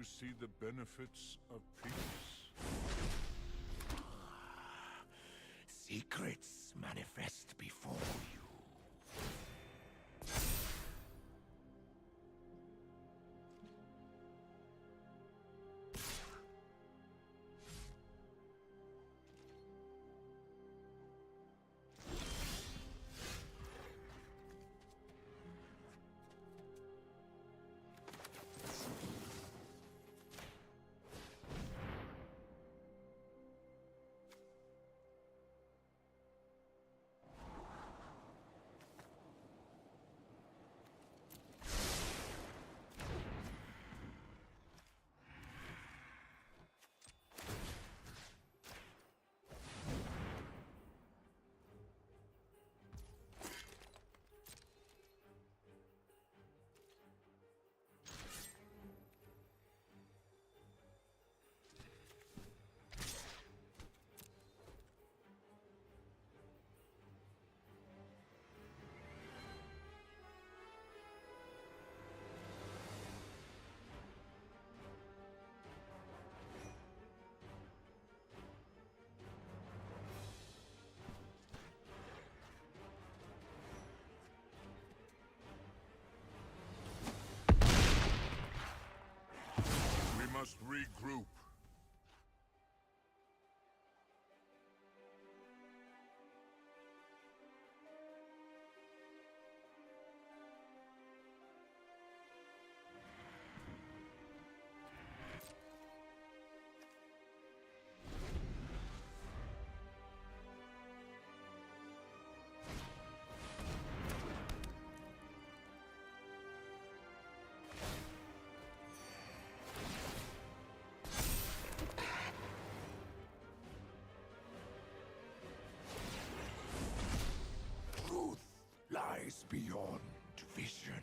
see the benefits of peace? Secrets manifest before you. We must regroup. Truth lies beyond vision.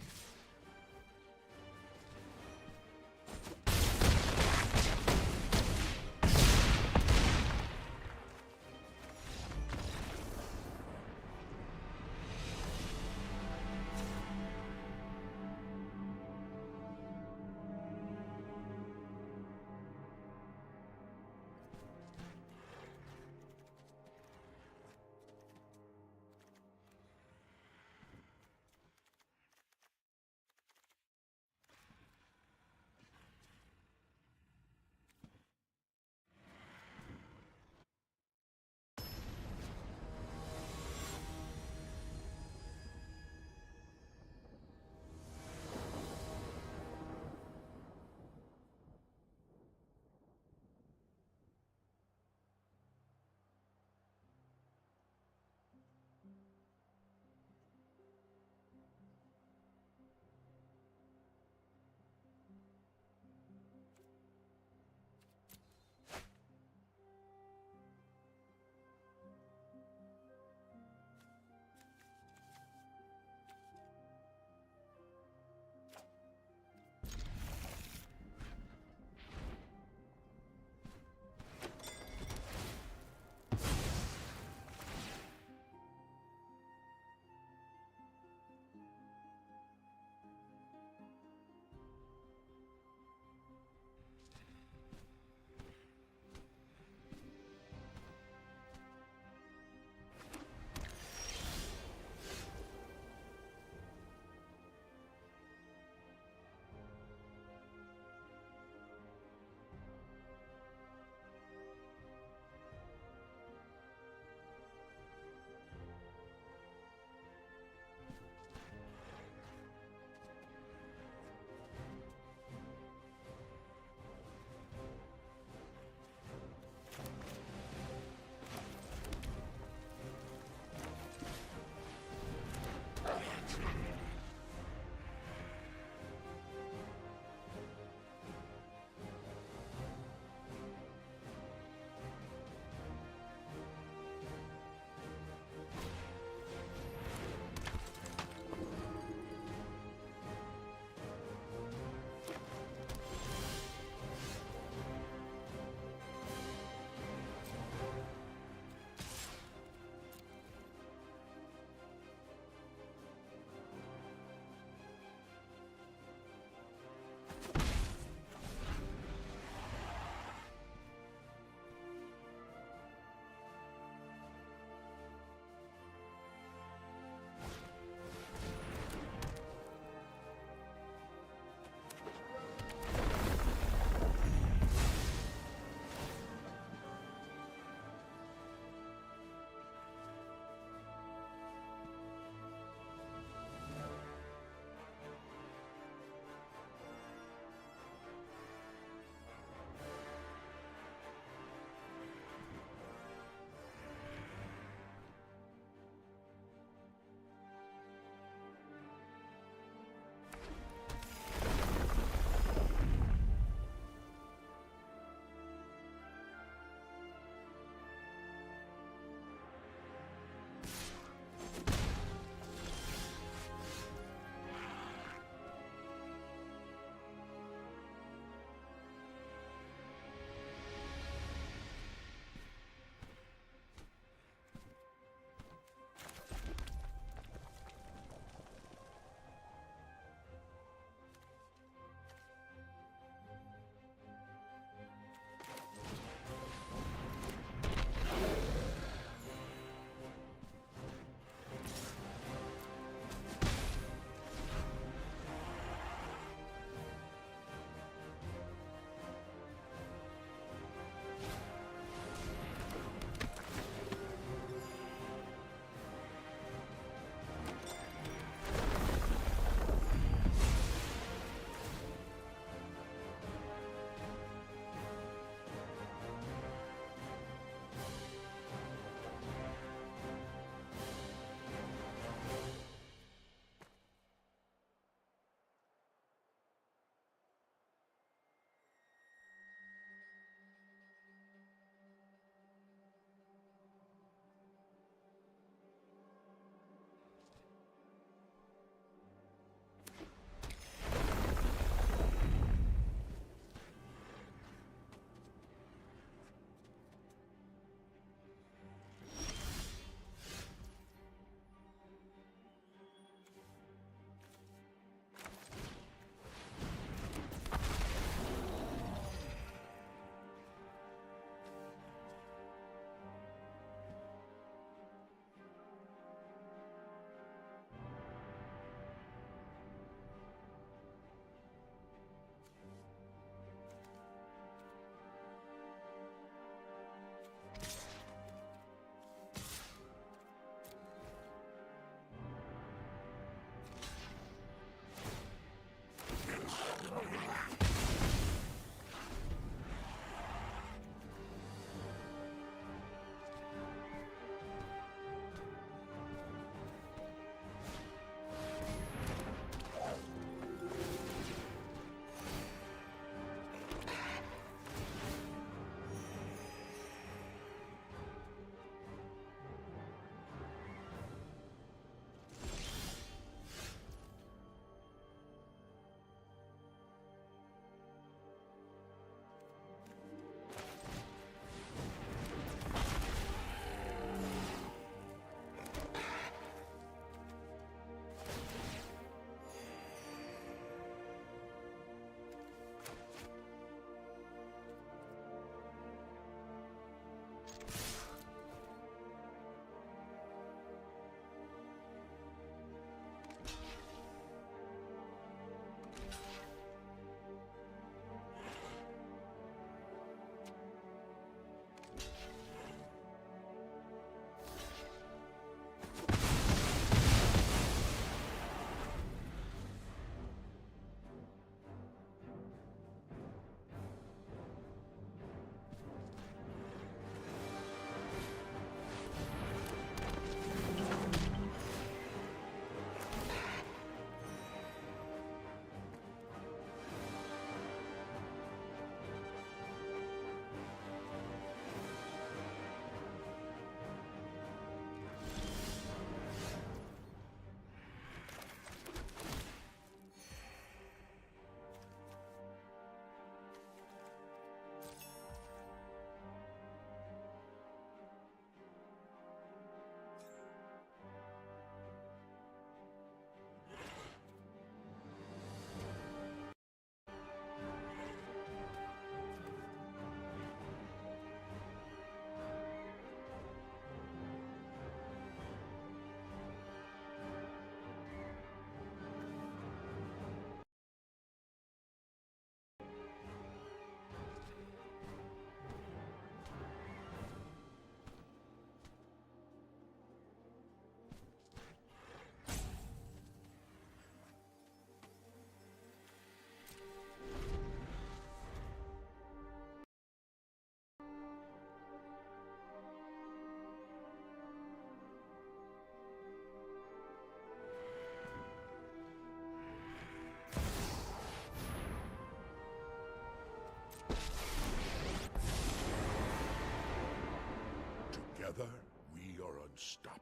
Together, we are unstoppable.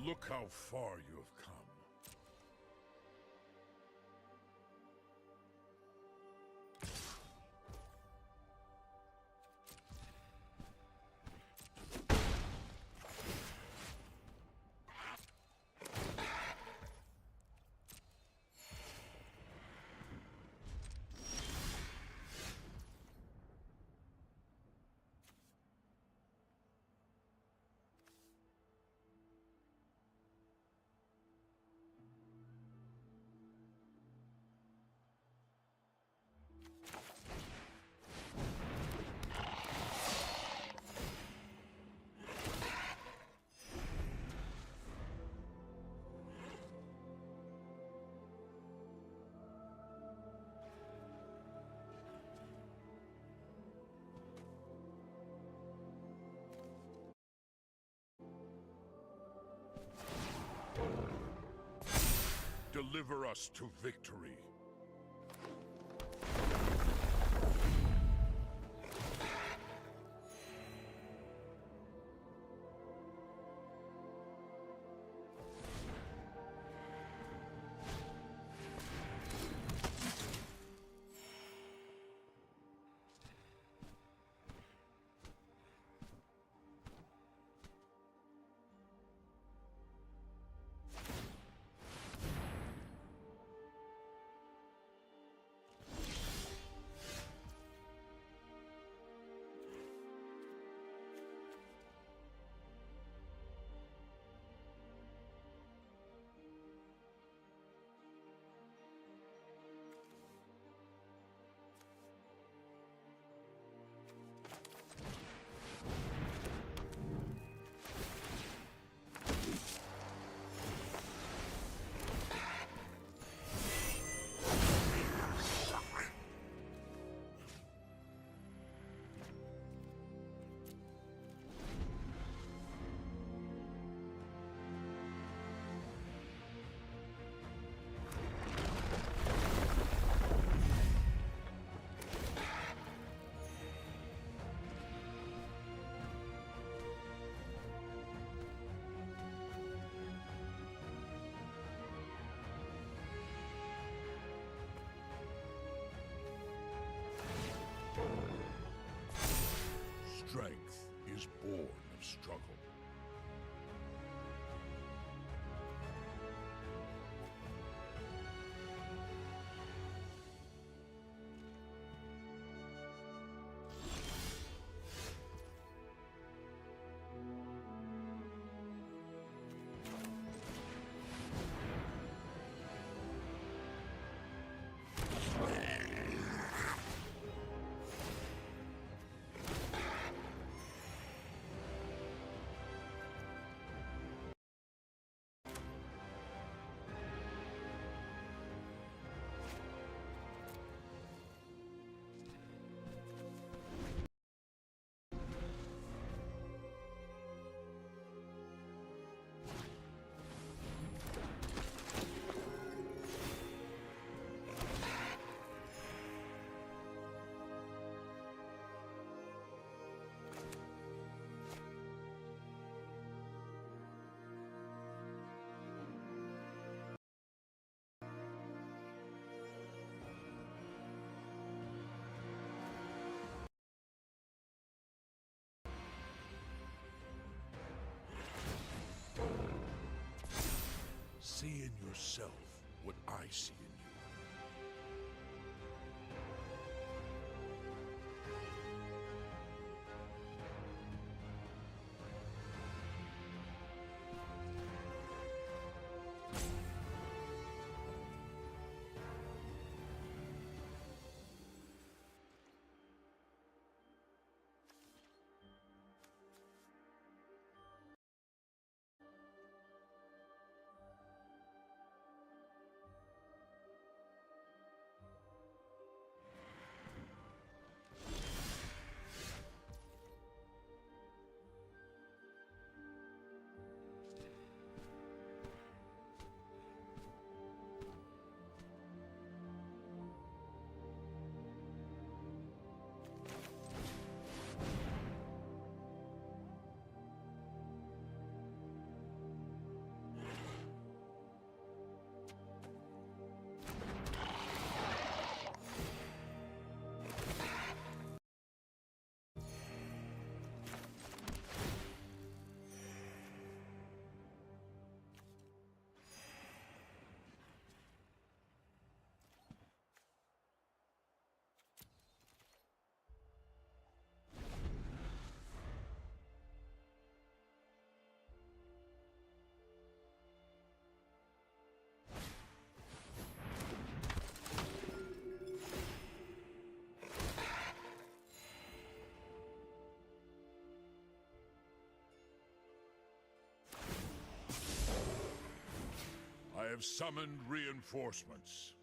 Look how far you have come. Deliver us to victory. Strength is born of struggle. See in yourself what I see in you. have summoned reinforcements.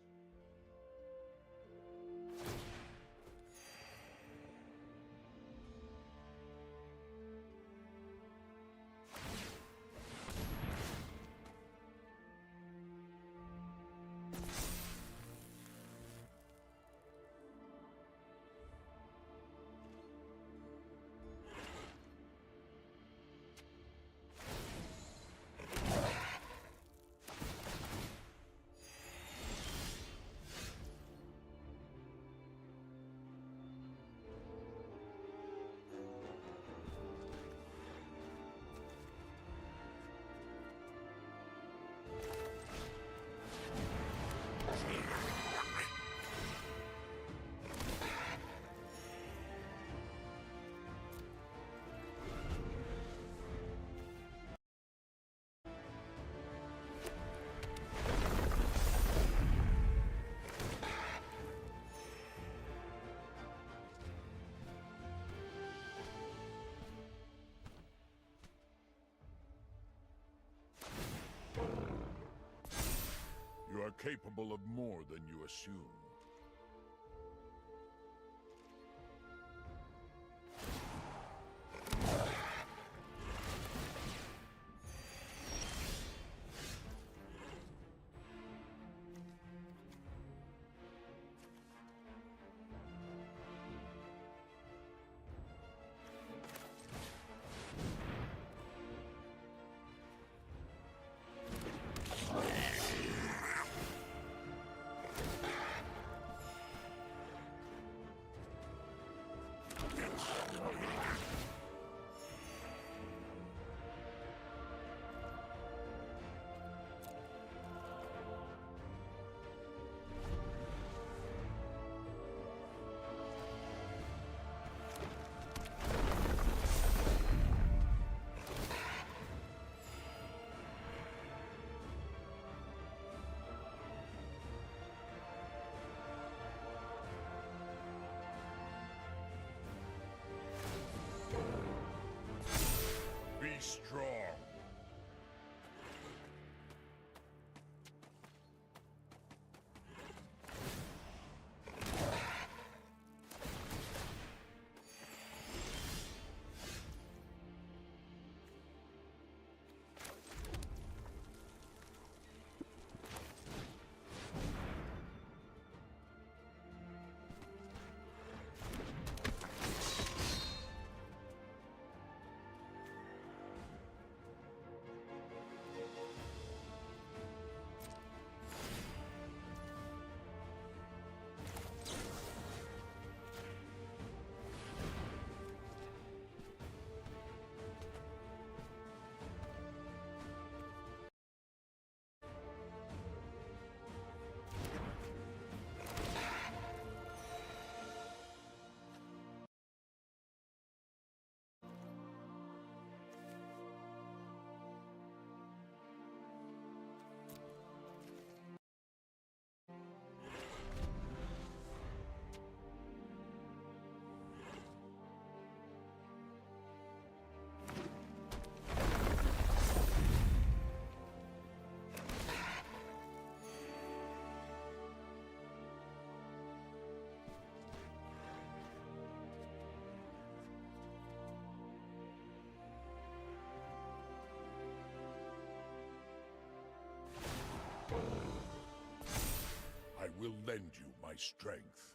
You are capable of more than you assume. Be strong. I will lend you my strength.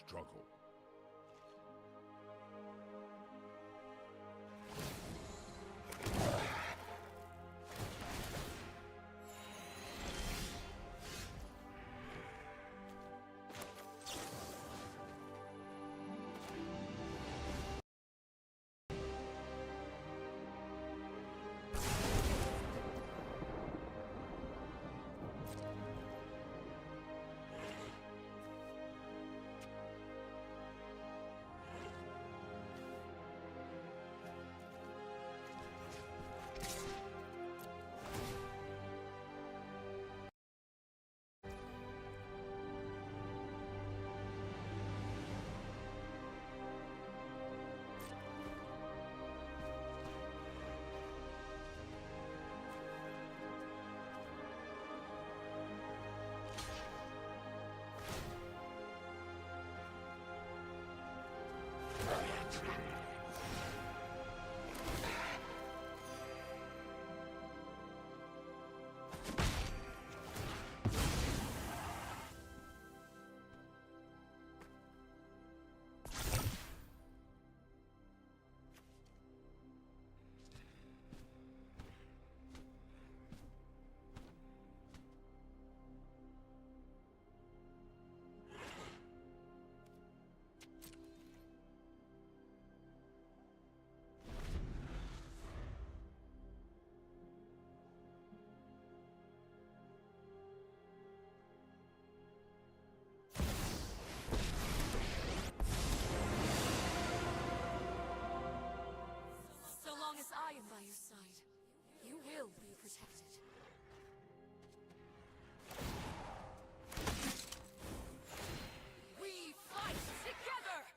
struggle. So long as I am by your side, you will be protected. We fight together!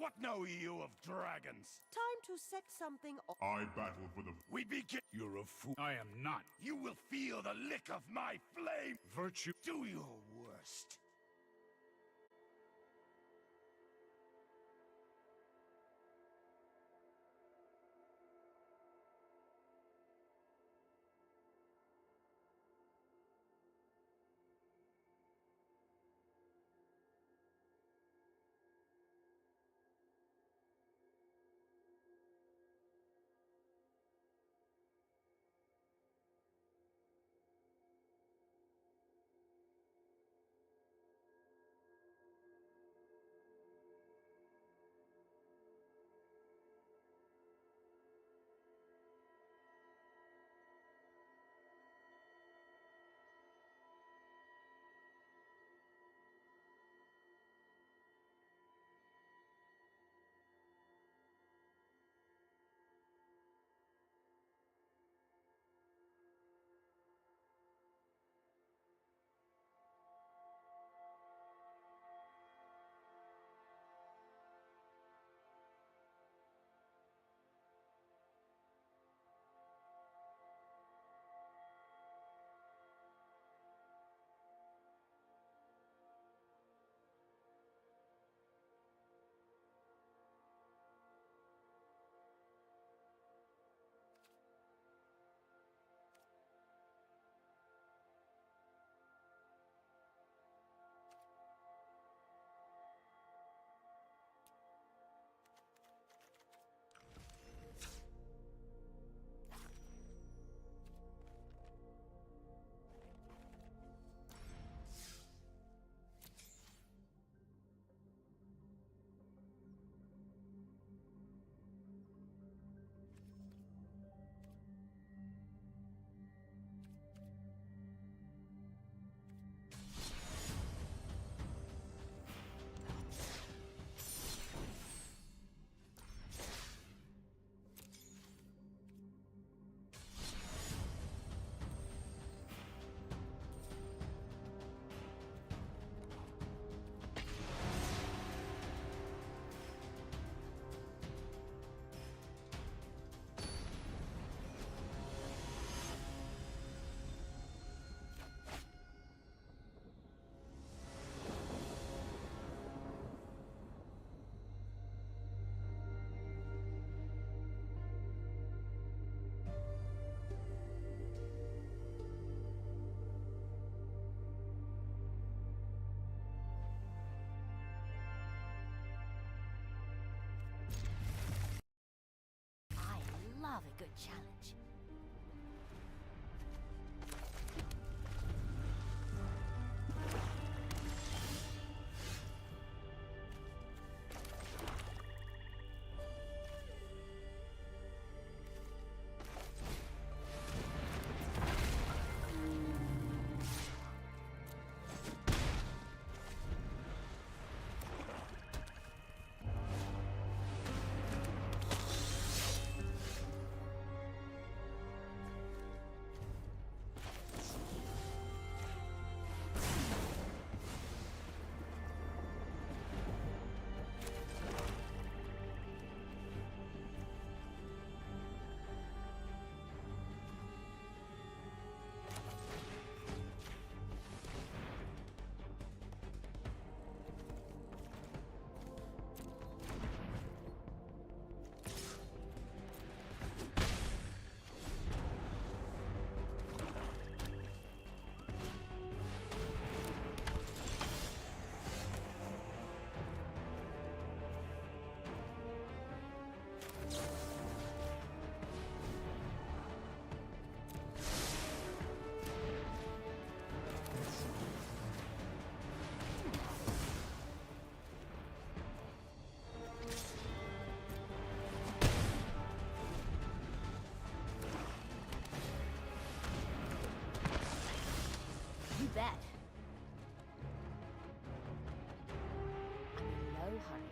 What know you of dragons? Time to set something off. I battle for the... We begin. You're a fool. I am not. You will feel the lick of my flame. Virtue. Do your worst. Love a good challenge. bet. I'm in no hurry.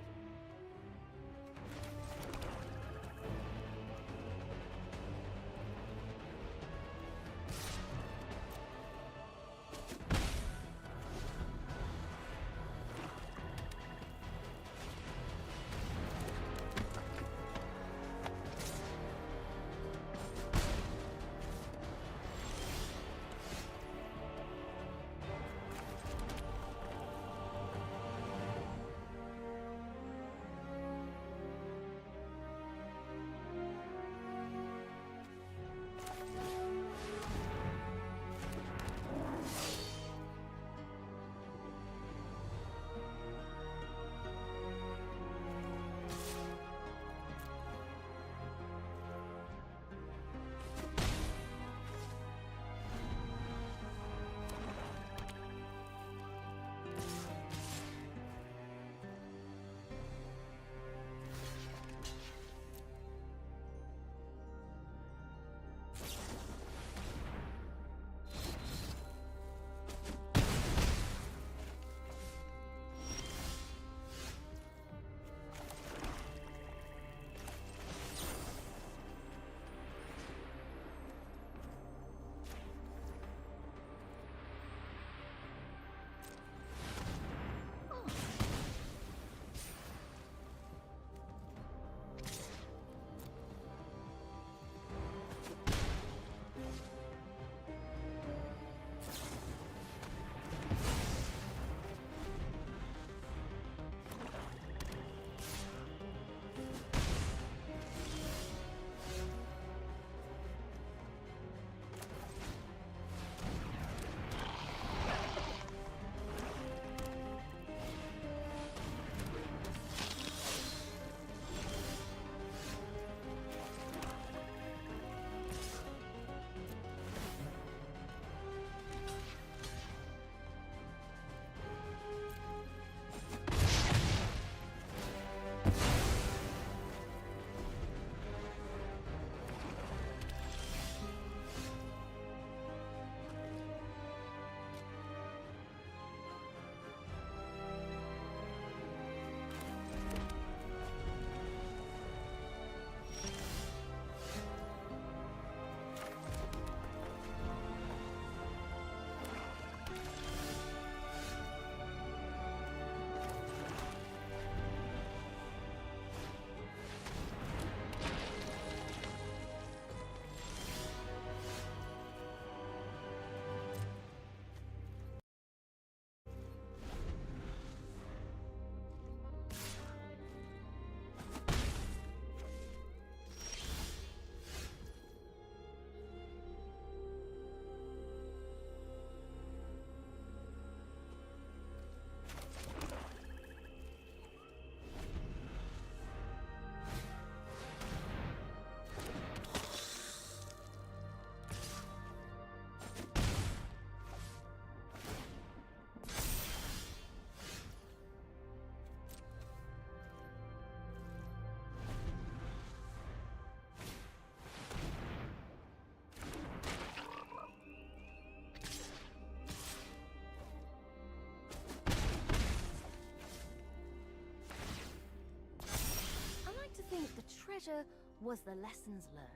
treasure was the lessons learned.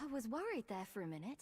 I was worried there for a minute.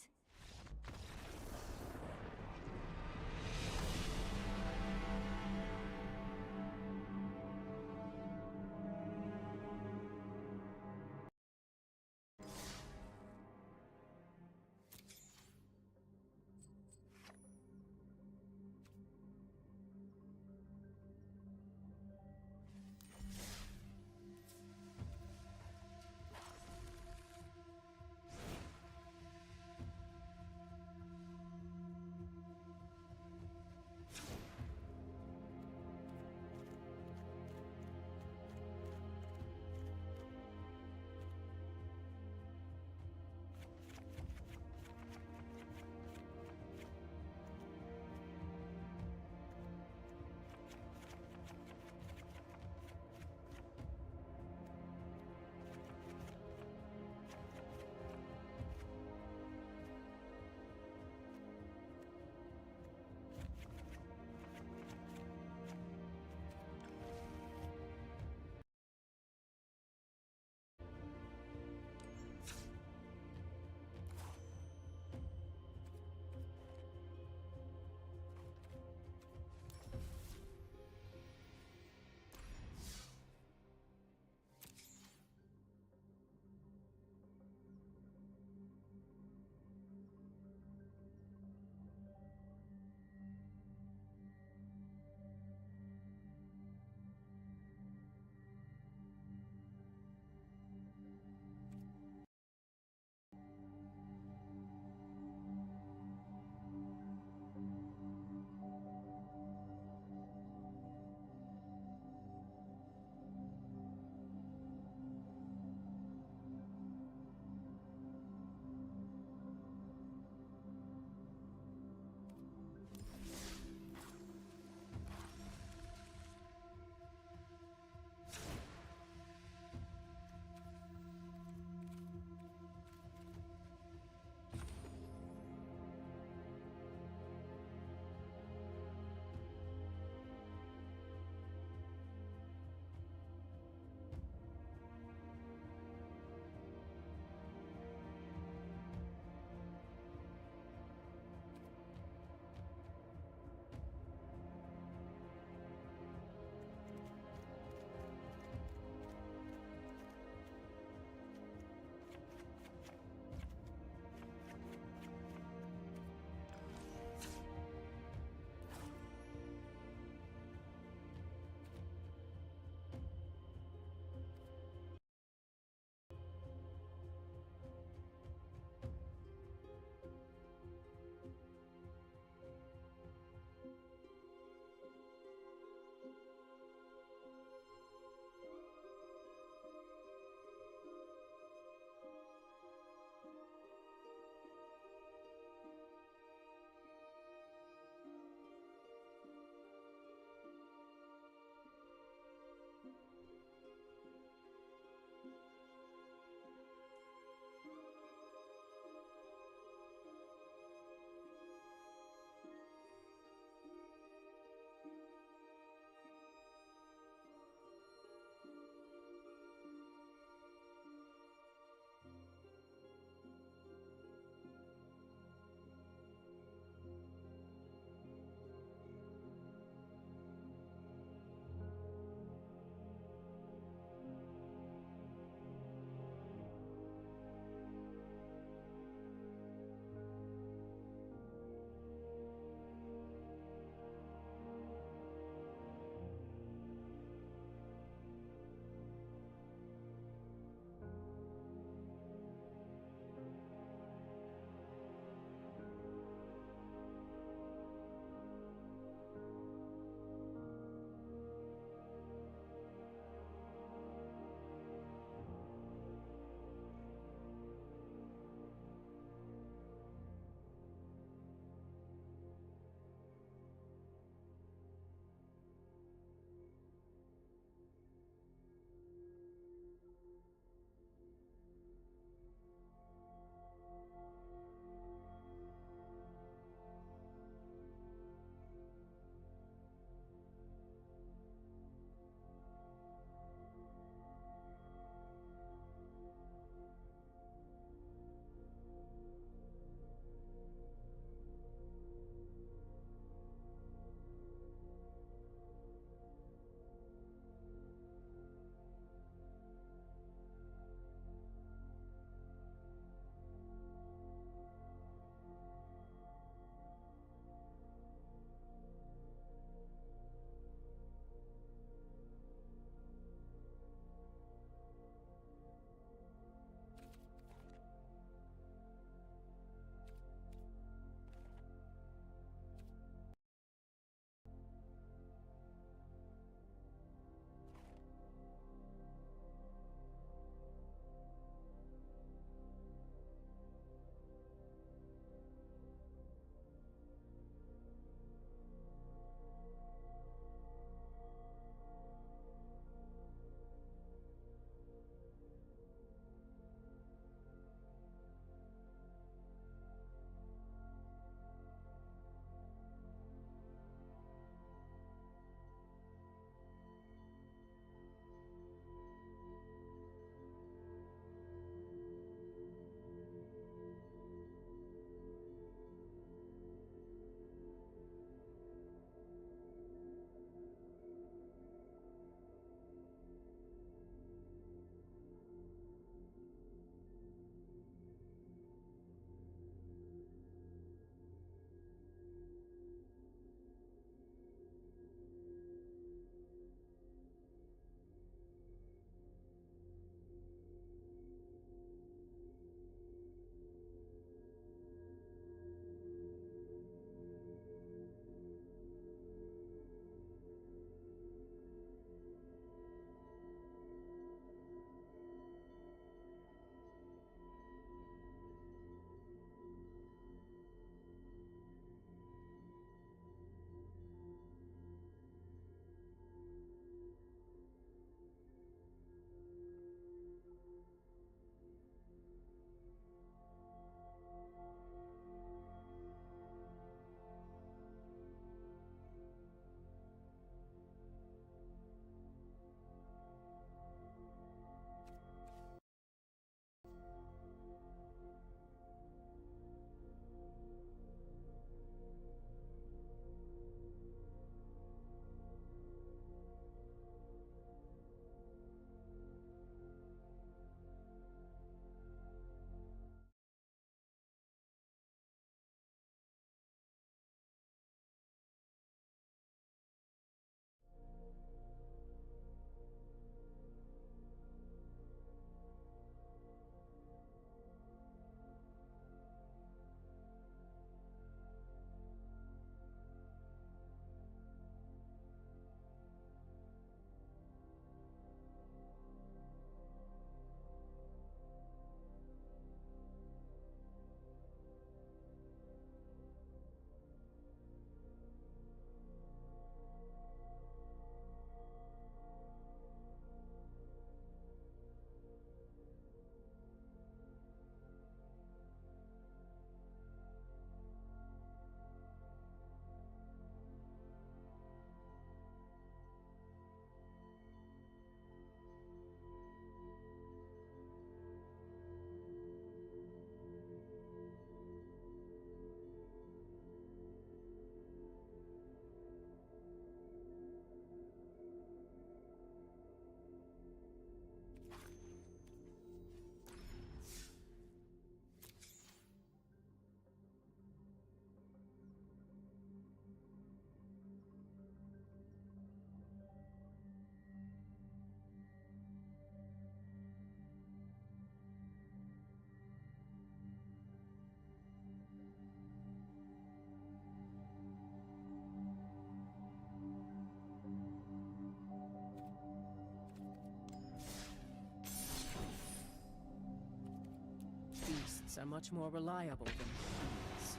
Are much more reliable than humans.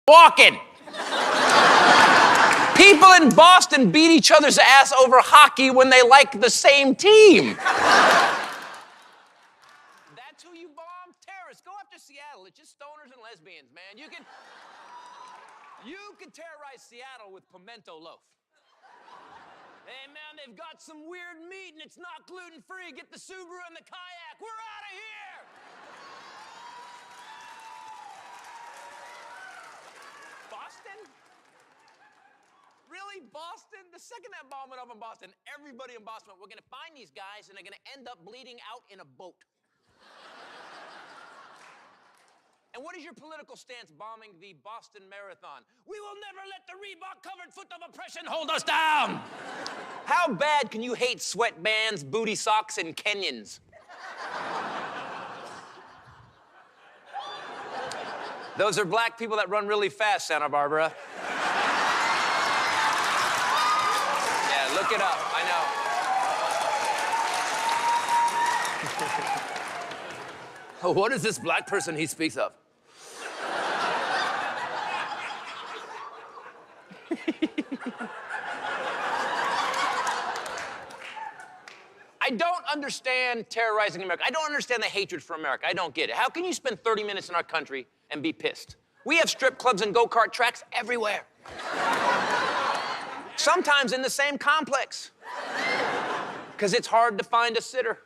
walking. People in Boston beat each other's ass over hockey when they like the same team. That's who you bomb? Terrorists. Go after Seattle. It's just stoners and lesbians, man. You can terrorize Seattle with pimento loaf. Hey, man, they've got some weird meat and it's not gluten-free. Get the Subaru and the kayak. We're out of here! Boston? Really, Boston? The second that bomb went off in Boston, everybody in Boston went, we're gonna find these guys and they're gonna end up bleeding out in a boat. And what is your political stance bombing the Boston Marathon? We will never let the Reebok-covered foot of oppression hold us down! How bad can you hate sweatbands, booty socks, and Kenyans? Those are black people that run really fast, Santa Barbara. Yeah, look it up, I know. What is this black person he speaks of? I don't understand terrorizing America. I don't understand the hatred for America. I don't get it. How can you spend 30 minutes in our country and be pissed? We have strip clubs and go-kart tracks everywhere. Sometimes in the same complex. Because it's hard to find a sitter.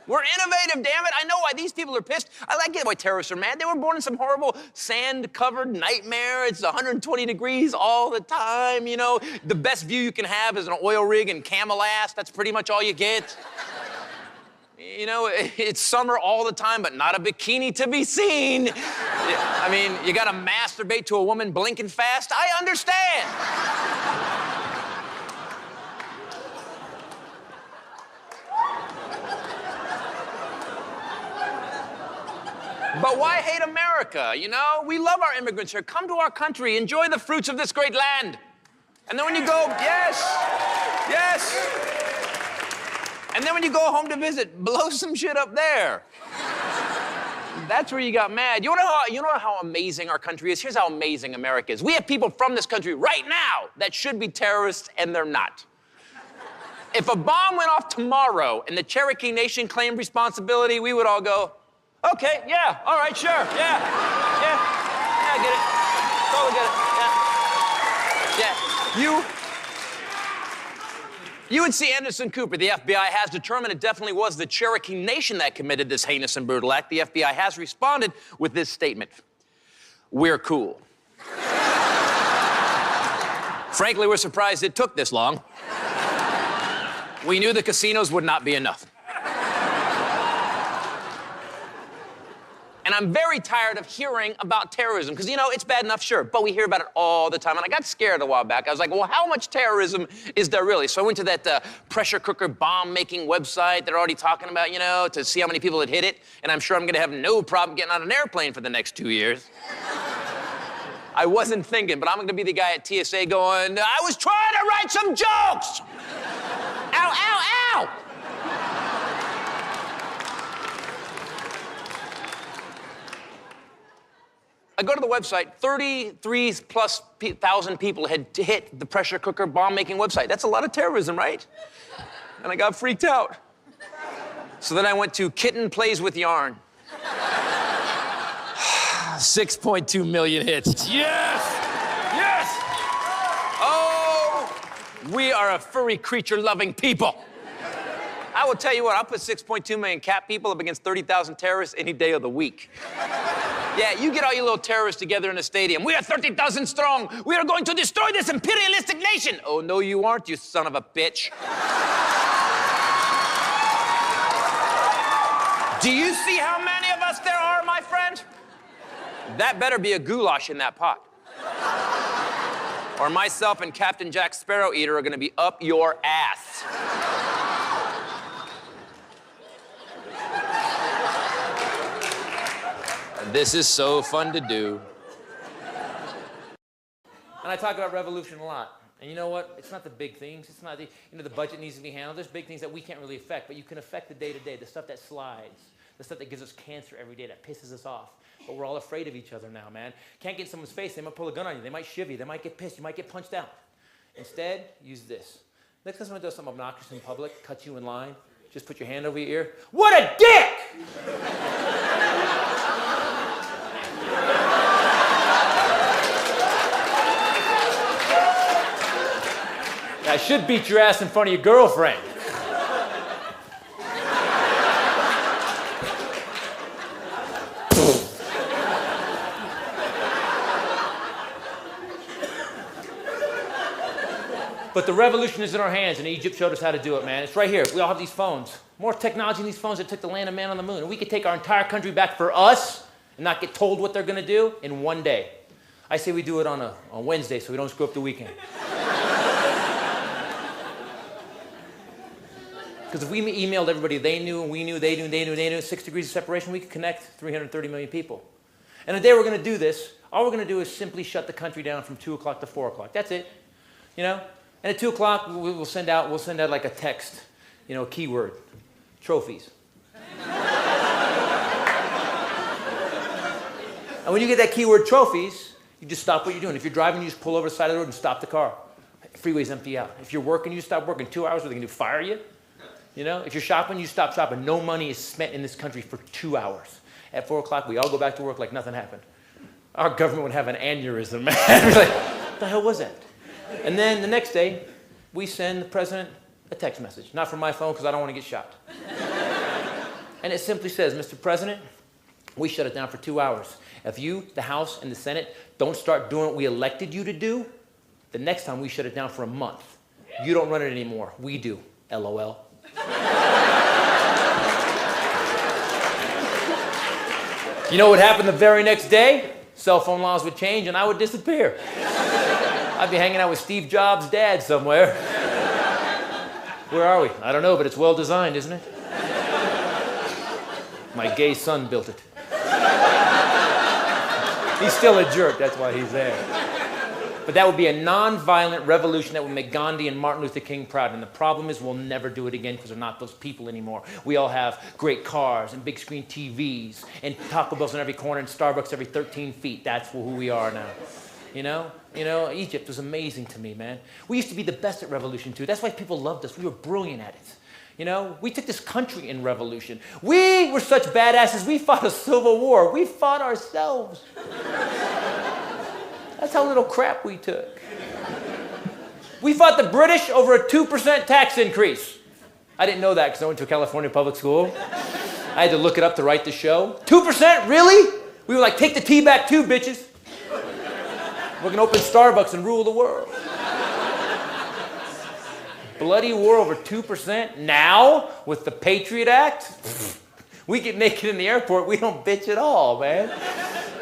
We're innovative, damn it. I know why these people are pissed. I get why terrorists are mad. They were born in some horrible sand-covered nightmare. It's 120 degrees all the time, you know. The best view you can have is an oil rig and camel ass. That's pretty much all you get. You know, it's summer all the time, but not a bikini to be seen. I mean, you gotta masturbate to a woman blinking fast. I understand. But why hate America, you know? We love our immigrants here. Come to our country, enjoy the fruits of this great land. And then when you go, yes. And then when you go home to visit, blow some shit up there. That's where you got mad. You know how amazing our country is? Here's how amazing America is. We have people from this country right now that should be terrorists, and they're not. If a bomb went off tomorrow and the Cherokee Nation claimed responsibility, we would all go, okay, yeah, all right, sure, yeah, I get it, totally get it, yeah. You would see Anderson Cooper. The FBI has determined it definitely was the Cherokee Nation that committed this heinous and brutal act. The FBI has responded with this statement: we're cool. Frankly, we're surprised it took this long. We knew the casinos would not be enough. And I'm very tired of hearing about terrorism, because, you know, it's bad enough, sure, but we hear about it all the time. And I got scared a while back. I was like, well, how much terrorism is there really? So I went to that pressure cooker bomb-making website they're already talking about, you know, to see how many people had hit it. And I'm sure I'm going to have no problem getting on an airplane for the next 2 years. I wasn't thinking, but I'm going to be the guy at TSA going, I was trying to write some jokes! Ow, ow, ow! I go to the website, 33,000+ people had hit the pressure cooker bomb-making website. That's a lot of terrorism, right? And I got freaked out. So then I went to Kitten Plays with Yarn. 6.2 million hits. Yes! Yes! Oh, we are a furry creature-loving people. I will tell you what, I'll put 6.2 million cat people up against 30,000 terrorists any day of the week. Yeah, you get all you little terrorists together in a stadium. We are 30,000 strong. We are going to destroy this imperialistic nation. Oh, no, you aren't, you son of a bitch. Do you see how many of us there are, my friend? That better be a goulash in that pot. Or myself and Captain Jack Sparrow Eater are gonna be up your ass. This is so fun to do. And I talk about revolution a lot. And you know what? It's not the big things. It's not the, the budget needs to be handled. There's big things that we can't really affect, but you can affect the day-to-day, the stuff that slides. The stuff that gives us cancer every day, that pisses us off. But we're all afraid of each other now, man. Can't get in someone's face, they might pull a gun on you, they might shiv you, they might get pissed, you might get punched out. Instead, use this. Next time someone does something obnoxious in public, cuts you in line, just put your hand over your ear. What a dick! I should beat your ass in front of your girlfriend. But the revolution is in our hands, and Egypt showed us how to do it, man. It's right here. We all have these phones. More technology in these phones that took the land of man on the moon. And we could take our entire country back for us and not get told what they're going to do in one day. I say we do it on Wednesday so we don't screw up the weekend. Because if we emailed everybody they knew, and we knew, they knew, they knew, they knew, 6 degrees of separation, we could connect 330 million people. And the day we're going to do this, all we're going to do is simply shut the country down from 2 o'clock to 4 o'clock. That's it. You know? And at 2 o'clock, we'll send out like a text, you know, a keyword, trophies. And when you get that keyword trophies, you just stop what you're doing. If you're driving, you just pull over the side of the road and stop the car. Freeway's empty out. If you're working, you stop working 2 hours, what are they gonna do, fire you? You know, if you're shopping, you stop shopping. No money is spent in this country for 2 hours. At 4 o'clock, we all go back to work like nothing happened. Our government would have an aneurysm, man. We're like, what the hell was that? And then the next day, we send the president a text message. Not from my phone, because I don't want to get shot. And it simply says, Mr. President, we shut it down for 2 hours. If you, the House, and the Senate don't start doing what we elected you to do, the next time we shut it down for a month. You don't run it anymore. We do. LOL. You know what happened the very next day? Cell phone laws would change and I would disappear. I'd be hanging out with Steve Jobs' dad somewhere. Where are we? I don't know, but it's well designed, isn't it? My gay son built it. He's still a jerk, that's why he's there. But that would be a non-violent revolution that would make Gandhi and Martin Luther King proud. And the problem is we'll never do it again because we're not those people anymore. We all have great cars and big screen TVs and Taco Bells in every corner and Starbucks every 13 feet. That's who we are now. You know, Egypt was amazing to me, man. We used to be the best at revolution, too. That's why people loved us. We were brilliant at it. You know, we took this country in revolution. We were such badasses, we fought a civil war. We fought ourselves. That's how little crap we took. We fought the British over a 2% tax increase. I didn't know that because I went to a California public school. I had to look it up to write the show. 2%? Really? We were like, take the tea back too, bitches. We're going to open Starbucks and rule the world. Bloody war over 2%. Now, with the Patriot Act, we get naked in the airport. We don't bitch at all, man.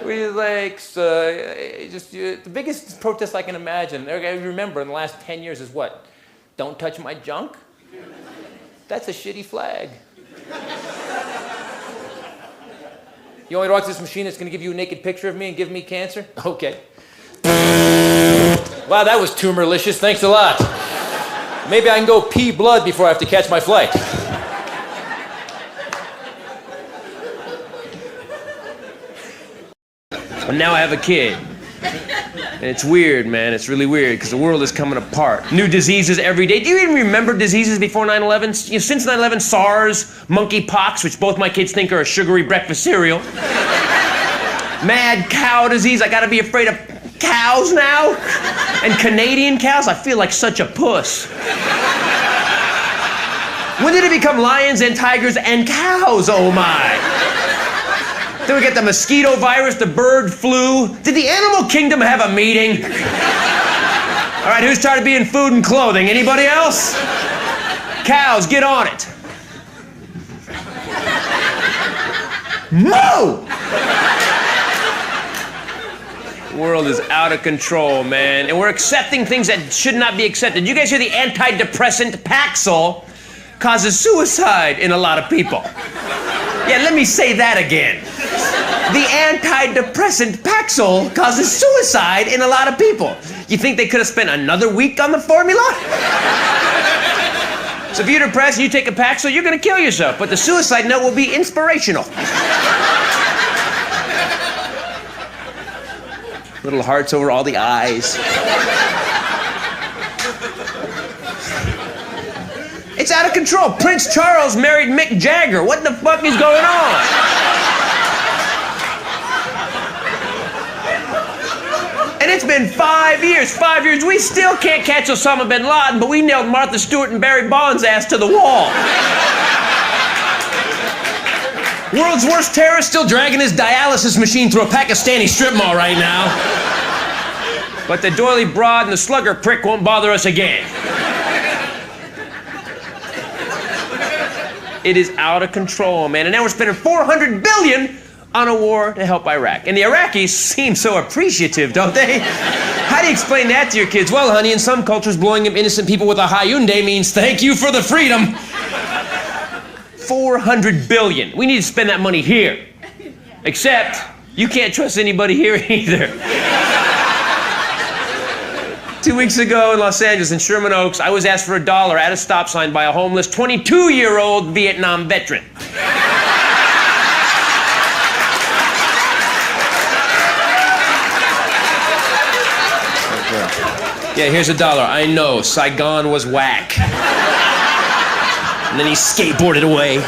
We like, the biggest protest I can imagine. I remember in the last 10 years is what? Don't touch my junk? That's a shitty flag. You want me to watch this machine that's going to give you a naked picture of me and give me cancer? Okay. Wow, that was tumorlicious. Thanks a lot. Maybe I can go pee blood before I have to catch my flight. But now I have a kid. And it's weird, man. It's really weird because the world is coming apart. New diseases every day. Do you even remember diseases before 9/11? You know, since 9/11, SARS, monkeypox, which both my kids think are a sugary breakfast cereal. Mad cow disease. I gotta be afraid of cows now. And Canadian cows. I feel like such a puss. When did it become lions and tigers and cows? Oh my. Then we get the mosquito virus, the bird flu. Did the animal kingdom have a meeting? All right, who's tired of being food and clothing? Anybody else? Cows, get on it. Moo! The world is out of control, man. And we're accepting things that should not be accepted. You guys hear the antidepressant Paxil causes suicide in a lot of people. Yeah, let me say that again. The antidepressant Paxil causes suicide in a lot of people. You think they could have spent another week on the formula? So if you're depressed and you take a Paxil, you're gonna kill yourself. But the suicide note will be inspirational. Little hearts over all the eyes. It's out of control. Prince Charles married Mick Jagger. What the fuck is going on? And it's been 5 years. 5 years. We still can't catch Osama bin Laden, but we nailed Martha Stewart and Barry Bonds' ass to the wall. World's worst terrorist still dragging his dialysis machine through a Pakistani strip mall right now. But the doily broad and the slugger prick won't bother us again. It is out of control, man. And now we're spending $400 billion on a war to help Iraq. And the Iraqis seem so appreciative, don't they? How do you explain that to your kids? Well, honey, in some cultures, blowing up innocent people with a Hyundai means thank you for the freedom. $400 billion. We need to spend that money here. Except, you can't trust anybody here either. 2 weeks ago in Los Angeles, in Sherman Oaks, I was asked for $1 at a stop sign by a homeless 22-year-old Vietnam veteran. Yeah, here's $1. I know, Saigon was whack. And then he skateboarded away.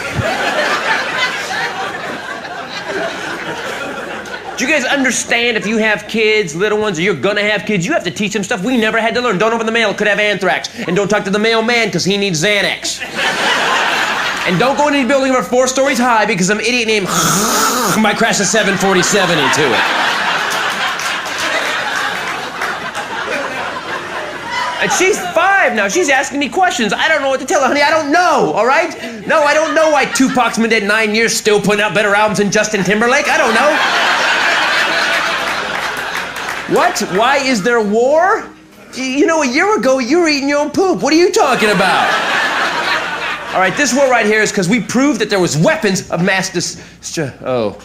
Do you guys understand if you have kids, little ones, or you're gonna have kids, you have to teach them stuff we never had to learn. Don't open the mail, could have anthrax. And don't talk to the mailman, because he needs Xanax. And don't go into any building over 4 stories high because some idiot named might crash a 747 into it. And she's 5 now. She's asking me questions. I don't know what to tell her, honey. I don't know, all right? No, I don't know why Tupac's been dead 9 years, still putting out better albums than Justin Timberlake. I don't know. What? Why is there war? You know, a year ago, you were eating your own poop. What are you talking about? All right, this war right here is because we proved that there was weapons of mass destruction. Oh.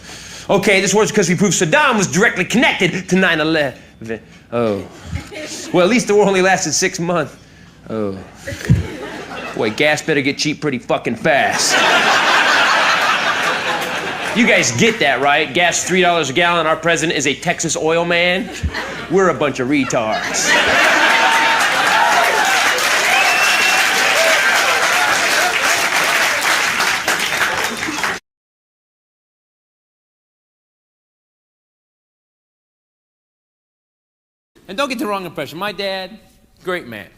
Okay, this war is because we proved Saddam was directly connected to 9/11. Oh. Well, at least the war only lasted 6 months. Oh. Boy, gas better get cheap pretty fucking fast. You guys get that, right? Gas $3 a gallon. Our president is a Texas oil man. We're a bunch of retards. And don't get the wrong impression. My dad, great man.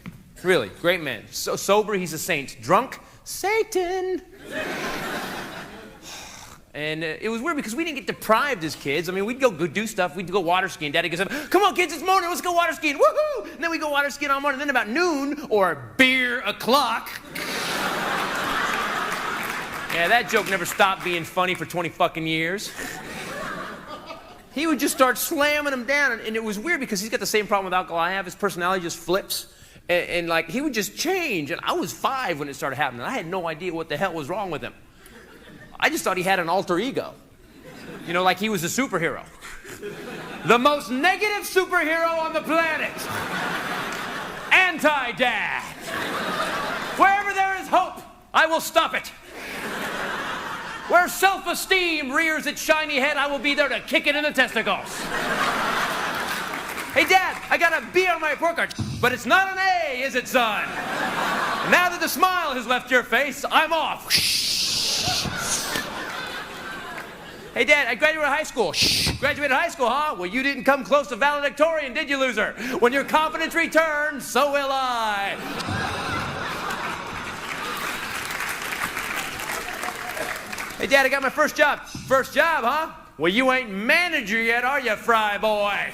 Really, great man. So sober, he's a saint. Drunk, Satan. And it was weird because we didn't get deprived as kids. I mean, we'd go do stuff. We'd go water skiing. Daddy goes, come on, kids, it's morning. Let's go water skiing. Woohoo! And then we go water skiing all morning. And then about noon or beer o'clock. Yeah, that joke never stopped being funny for 20 fucking years. He would just start slamming them down. And it was weird because he's got the same problem with alcohol I have. His personality just flips. And like, he would just change. And I was 5 when it started happening. I had no idea what the hell was wrong with him. I just thought he had an alter ego. You know, like he was a superhero. The most negative superhero on the planet. Anti-dad. Wherever there is hope, I will stop it. Where self-esteem rears its shiny head, I will be there to kick it in the testicles. Hey, Dad, I got a B on my report card, but it's not an A, is it, son? And now that the smile has left your face, I'm off. Hey, Dad, I graduated high school. Graduated high school, huh? Well, you didn't come close to valedictorian, did you, loser? When your confidence returns, so will I. Hey, Dad, I got my first job. First job, huh? Well, you ain't manager yet, are you, fry boy?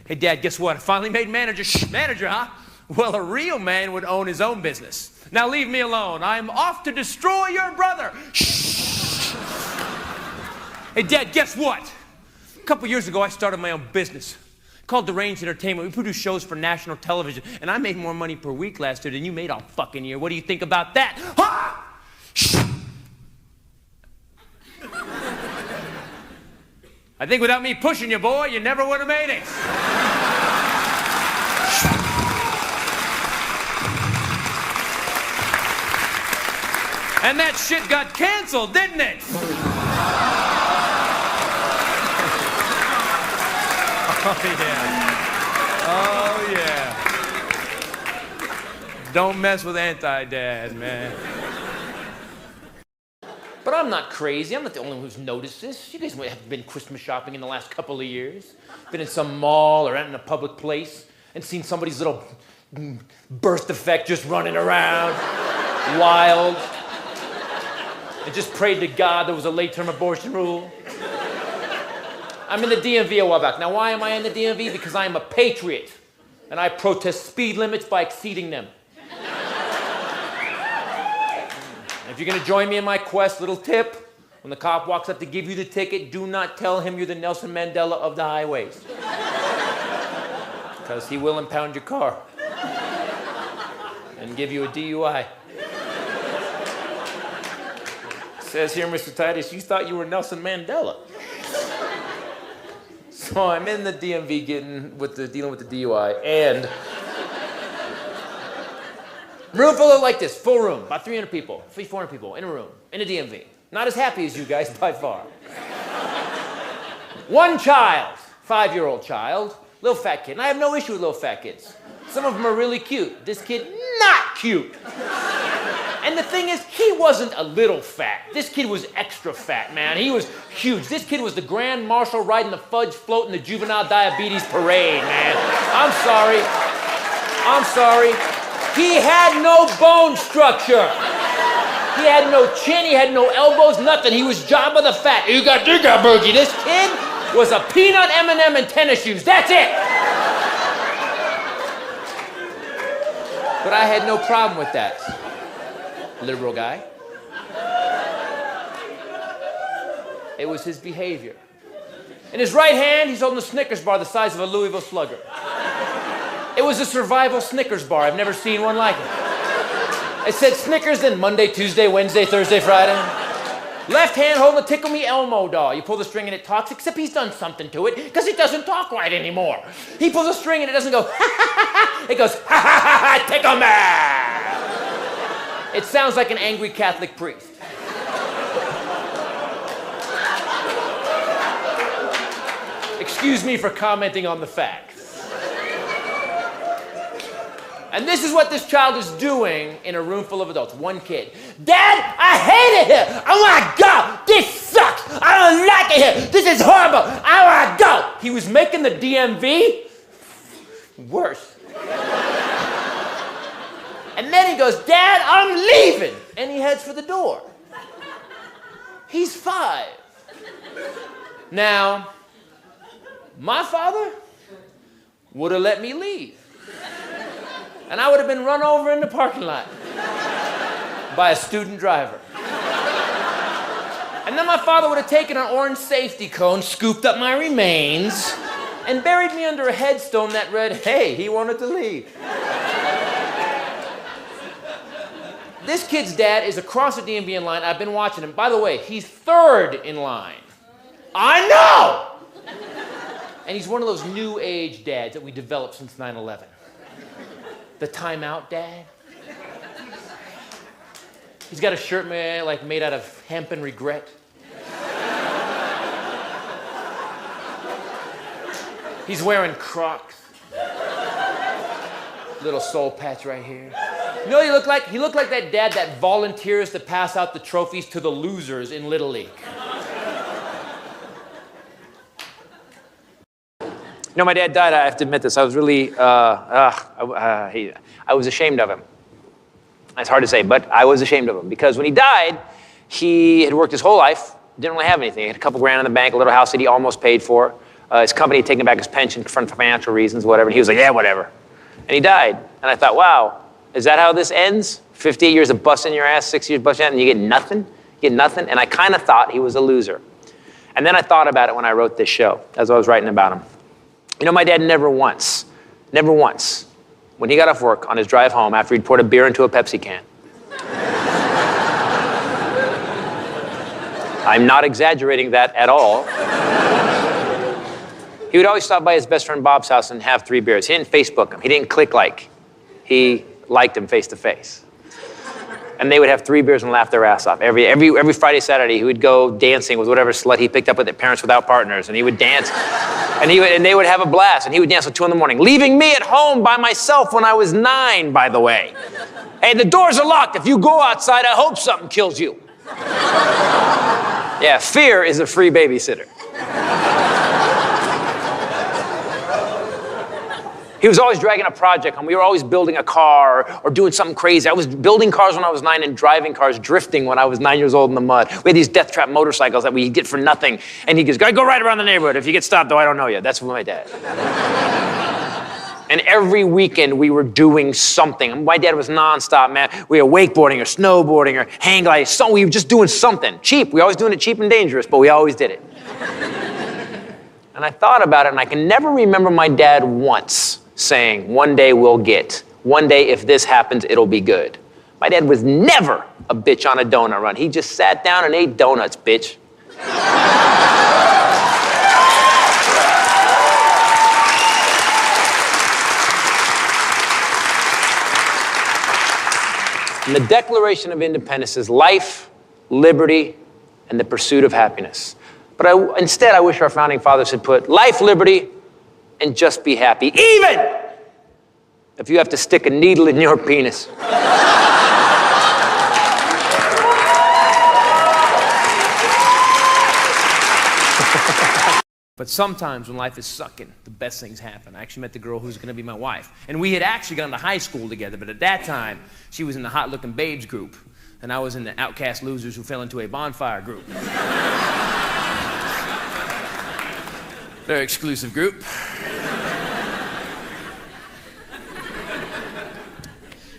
Hey, Dad, guess what? I finally made manager. Manager, huh? Well, a real man would own his own business. Now leave me alone. I'm off to destroy your brother. Hey, Dad, guess what? A couple years ago, I started my own business called Deranged Entertainment. We produce shows for national television, and I made more money per week last year than you made all fucking year. What do you think about that? Ha! I think without me pushing you, boy, you never would have made it. And that shit got canceled, didn't it? Oh, yeah. Don't mess with Anti-Dad, man. But I'm not crazy. I'm not the only one who's noticed this. You guys might have been Christmas shopping in the last couple of years. Been in some mall or out in a public place and seen somebody's little birth defect just running around, wild. And just prayed to God there was a late-term abortion rule. I'm in the DMV a while back. Now, why am I in the DMV? Because I am a patriot, and I protest speed limits by exceeding them. If you're gonna join me in my quest, little tip, when the cop walks up to give you the ticket, do not tell him you're the Nelson Mandela of the highways. Because he will impound your car and give you a DUI. Says here, Mr. Titus, you thought you were Nelson Mandela. So I'm in the DMV dealing with the DUI, and room full of like this, full room, about 300 people, 400 people in a room, in a DMV. Not as happy as you guys by far. One child, 5-year-old child, little fat kid, and I have no issue with little fat kids. Some of them are really cute. This kid, not cute. And the thing is, he wasn't a little fat. This kid was extra fat, man. He was huge. This kid was the Grand Marshal riding the fudge float in the juvenile diabetes parade, man. I'm sorry. He had no bone structure. He had no chin, he had no elbows, nothing. He was Jabba the Fat. Ooga dooga boogie. This kid was a peanut M&M and tennis shoes. That's it. But I had no problem with that. Liberal guy. It was his behavior. In his right hand, he's holding a Snickers bar the size of a Louisville Slugger. It was a survival Snickers bar. I've never seen one like it. It said Snickers in Monday, Tuesday, Wednesday, Thursday, Friday. Left hand holding a Tickle Me Elmo doll. You pull the string and it talks, except he's done something to it because it doesn't talk right anymore. He pulls a string and it doesn't go, ha ha ha ha. It goes, ha ha ha ha, tickle me. It sounds like an angry Catholic priest. Excuse me for commenting on the facts. And this is what this child is doing in a room full of adults. One kid. Dad, I hate it here. I want to go. This sucks. I don't like it here. This is horrible. I want to go. He was making the DMV worse. And then he goes, Dad, I'm leaving. And he heads for the door. He's 5. Now, my father would have let me leave. And I would have been run over in the parking lot by a student driver. And then my father would have taken an orange safety cone, scooped up my remains, and buried me under a headstone that read, hey, he wanted to leave. This kid's dad is across the DMV in line. I've been watching him. By the way, he's 3rd in line. I know! And he's one of those new age dads that we developed since 9/11. The timeout dad. He's got a shirt made out of hemp and regret. He's wearing Crocs. Little soul patch right here. You know what he looked like? He looked like that dad that volunteers to pass out the trophies to the losers in Little League. You know, my dad died. I have to admit this. I was really, I was ashamed of him. It's hard to say, but I was ashamed of him because when he died, he had worked his whole life, didn't really have anything. He had a couple grand in the bank, a little house that he almost paid for. His company had taken back his pension for financial reasons, whatever. And he was like, yeah, whatever. And he died. And I thought, wow, is that how this ends? 58 years of busting your ass, 6 years busting your ass, and you get nothing? You get nothing? And I kind of thought he was a loser. And then I thought about it when I wrote this show, as I was writing about him. You know, my dad never once, when he got off work on his drive home after he'd poured a beer into a Pepsi can. I'm not exaggerating that at all. He would always stop by his best friend Bob's house and have 3 beers. He didn't Facebook him. He didn't click like. He liked him face to face. And they would have 3 beers and laugh their ass off. Every Friday, Saturday, he would go dancing with whatever slut he picked up with their parents without partners. And he would dance, and they would have a blast. And he would dance till 2 in the morning, leaving me at home by myself when I was 9, by the way. Hey, the doors are locked. If you go outside, I hope something kills you. Yeah, fear is a free babysitter. He was always dragging a project home. We were always building a car or doing something crazy. I was building cars when I was 9 and driving cars, drifting when I was 9 years old in the mud. We had these death trap motorcycles that we get for nothing. And he goes, go right around the neighborhood. If you get stopped, though, I don't know you. That's my dad. And every weekend we were doing something. My dad was nonstop, man. We were wakeboarding or snowboarding or hang gliding. We were just doing something. Cheap. We always doing it cheap and dangerous, but we always did it. And I thought about it, and I can never remember my dad once saying, one day we'll get. One day if this happens, it'll be good. My dad was never a bitch on a donut run. He just sat down and ate donuts, bitch. And the Declaration of Independence is life, liberty, and the pursuit of happiness. But instead, I wish our founding fathers had put life, liberty, and just be happy, even if you have to stick a needle in your penis. But sometimes when life is sucking, the best things happen. I actually met the girl who's gonna be my wife. And we had actually gone to high school together, but at that time, she was in the hot-looking babes group, and I was in the outcast losers who fell into a bonfire group. Very exclusive group.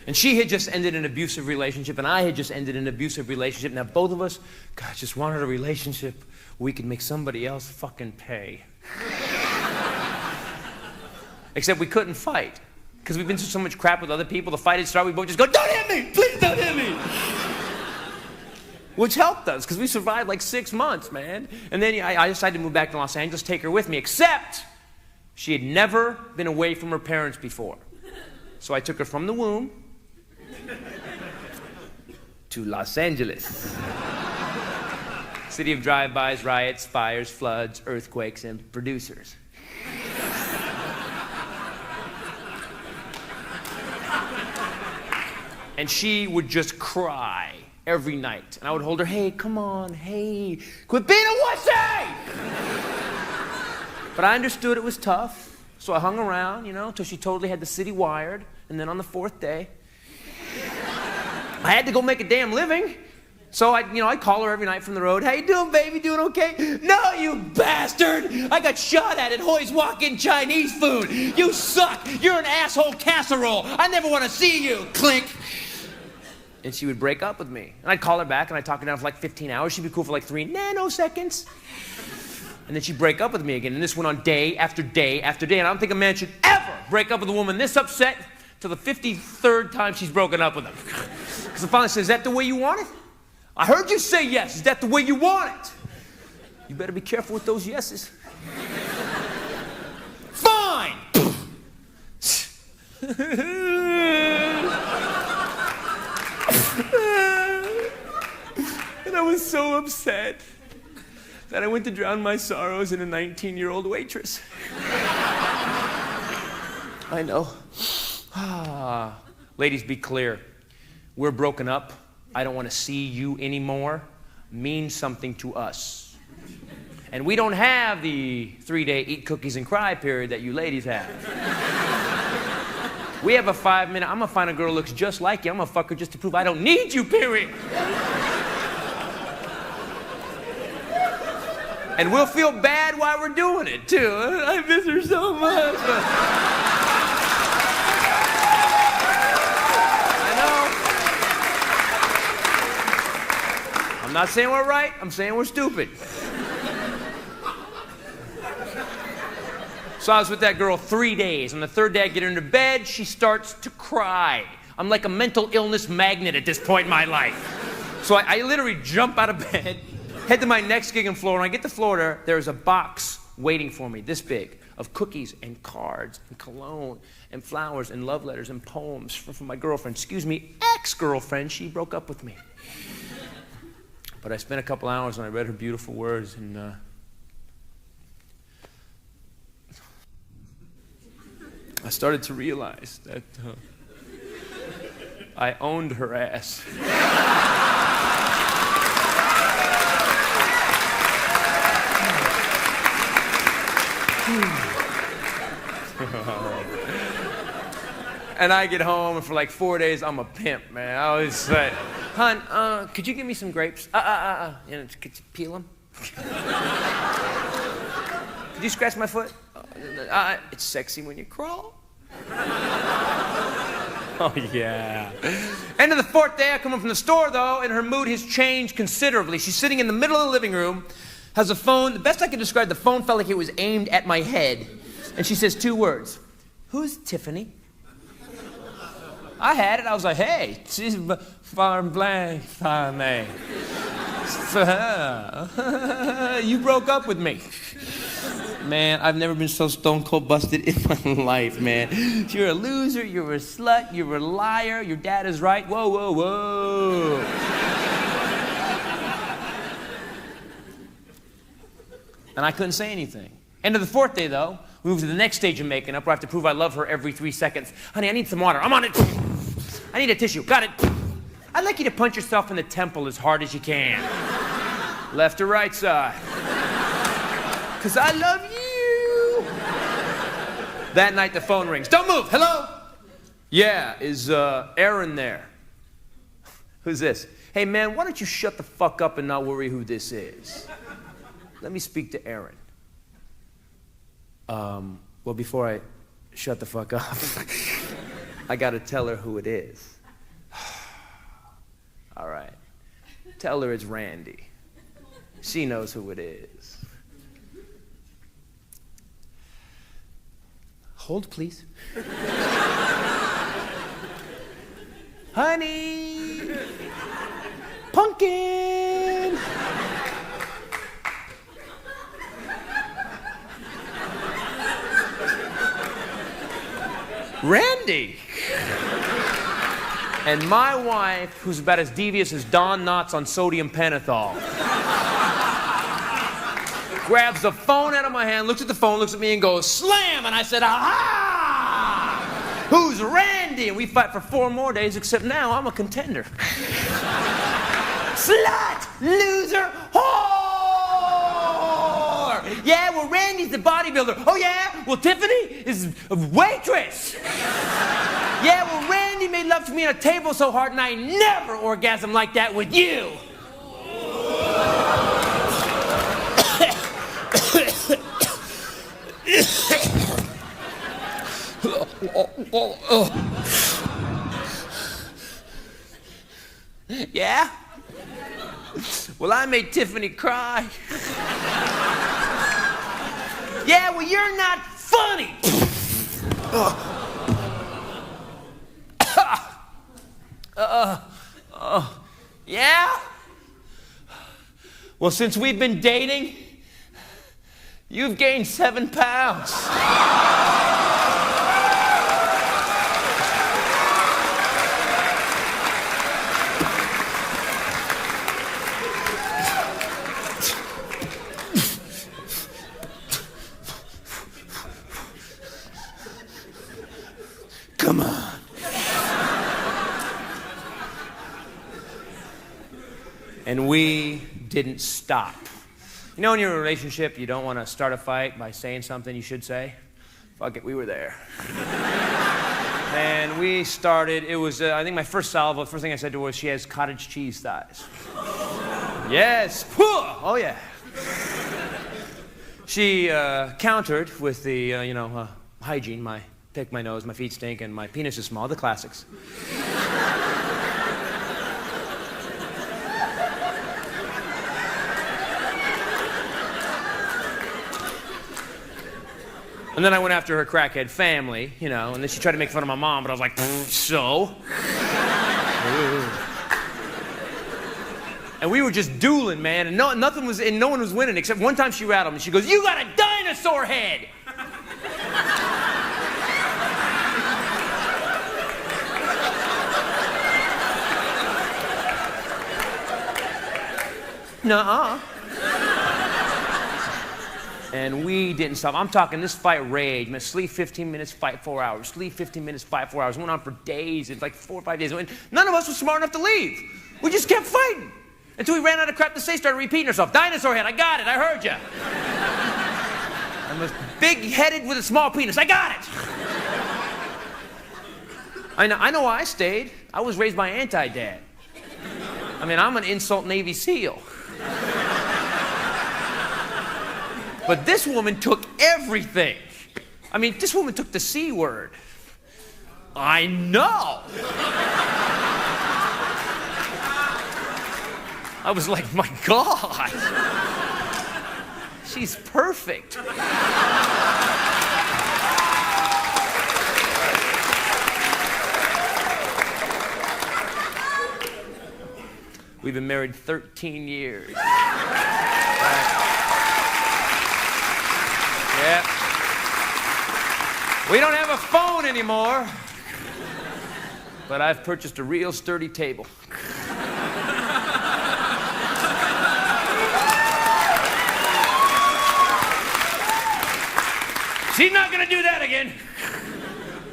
And she had just ended an abusive relationship, and I had just ended an abusive relationship. Now, both of us, God, just wanted a relationship where we could make somebody else fucking pay. Except we couldn't fight, because we've been through so much crap with other people. The fight had started, we both just go, don't hit me! Please don't hit me! Which helped us, because we survived like 6 months, man. And then I decided to move back to Los Angeles, take her with me, except she had never been away from her parents before. So I took her from the womb to Los Angeles. City of drive-bys, riots, fires, floods, earthquakes, and producers. And she would just cry every night. And I would hold her, hey, come on, hey, quit being a wussy! But I understood it was tough, so I hung around, till she totally had the city wired. And then on the 4th day, I had to go make a damn living. So I'd call her every night from the road. How you doing, baby? Doing okay? No, you bastard! I got shot at Hoy's Walk-In Chinese food. You suck. You're an asshole casserole. I never want to see you. Clink. And she would break up with me. And I'd call her back, and I'd talk her down for like 15 hours. She'd be cool for like 3 nanoseconds. And then she'd break up with me again. And this went on day after day after day. And I don't think a man should ever break up with a woman this upset till the 53rd time she's broken up with him. Because the father says, is that the way you want it? I heard you say yes. Is that the way you want it? You better be careful with those yeses. Fine! And I was so upset that I went to drown my sorrows in a 19-year-old waitress. I know. Ladies, be clear. We're broken up. I don't want to see you anymore means something to us. And we don't have the 3-day eat cookies and cry period that you ladies have. We have a 5-minute, I'm gonna find a girl who looks just like you, I'm gonna fuck her just to prove I don't need you, period. And we'll feel bad while we're doing it, too. I miss her so much. I'm not saying we're right, I'm saying we're stupid. So I was with that girl 3 days. On the 3rd day, I get her into bed, she starts to cry. I'm like a mental illness magnet at this point in my life. So I literally jump out of bed, head to my next gig in Florida. When I get to Florida, there's a box waiting for me, this big, of cookies and cards and cologne and flowers and love letters and poems from my girlfriend. Excuse me, ex-girlfriend. She broke up with me. But I spent a couple hours and I read her beautiful words, and I started to realize that I owned her ass. And I get home, and for like 4 days, I'm a pimp, man. I was like, hon, could you give me some grapes? You know, could you peel them? Could you scratch my foot? It's sexy when you crawl. Oh, yeah. End of the 4th day, I come home from the store, though, and her mood has changed considerably. She's sitting in the middle of the living room, has a phone. The best I can describe, the phone felt like it was aimed at my head. And she says 2 words. Who's Tiffany? I had it. I was like, hey, she's farm blank, farm. You broke up with me. Man, I've never been so stone cold busted in my life, man. You're a loser, you're a slut, you're a liar, your dad is right. Whoa, whoa, whoa. And I couldn't say anything. End of the 4th day, though, we move to the next stage of making up where I have to prove I love her every 3 seconds. Honey, I need some water. I'm on it. I need a tissue. Got it. I'd like you to punch yourself in the temple as hard as you can. Left or right side. Because I love you. That night, the phone rings. Don't move. Hello? Yeah, is Aaron there? Who's this? Hey, man, why don't you shut the fuck up and not worry who this is? Let me speak to Aaron. Well, before I shut the fuck up, I gotta tell her who it is. All right. Tell her it's Randy. She knows who it is. Hold, please. Honey! Pumpkin! Randy! And my wife, who's about as devious as Don Knotts on sodium pentothal, grabs the phone out of my hand, looks at the phone, looks at me, and goes, slam! And I said, aha! Who's Randy? And we fight for 4 more days, except now I'm a contender. Slut! Loser! Whore! Yeah, well, Randy's the bodybuilder. Oh, yeah? Well, Tiffany is a waitress. Yeah, well, Randy made love to me on a table so hard, and I never orgasmed like that with you. Yeah? Well, I made Tiffany cry. Yeah, well, you're not funny. Yeah? Well, since we've been dating, you've gained 7 pounds. Come on. And we didn't stop. You know, in your relationship, you don't want to start a fight by saying something you should say? Fuck it, we were there. And we started, it was, I think my first salvo, the first thing I said to her was, she has cottage cheese thighs. Yes, oh yeah. She countered with the, hygiene, my pick my nose, my feet stink, and my penis is small, the classics. And then I went after her crackhead family, and then she tried to make fun of my mom, but I was like, so? And we were just dueling, man, and no one was winning, except one time she rattled me. She goes, you got a dinosaur! dinosaur head. Nuh-uh. And we didn't stop. I'm talking this fight raged. Man, sleep 15 minutes, fight 4 hours. Sleep 15 minutes, fight 4 hours. It went on for days. It's like 4 or 5 days. And none of us was smart enough to leave. We just kept fighting. Until we ran out of crap to say, started repeating ourselves. Dinosaur head, I got it, I heard you. I'm a big-headed with a small penis, I got it. I know why I stayed. I was raised by anti-dad. I mean, I'm an insult Navy SEAL. But this woman took everything. I mean, this woman took the C word. I know. I was like, my God. She's perfect. We've been married 13 years. Yeah. We don't have a phone anymore, but I've purchased a real sturdy table. She's not gonna do that again.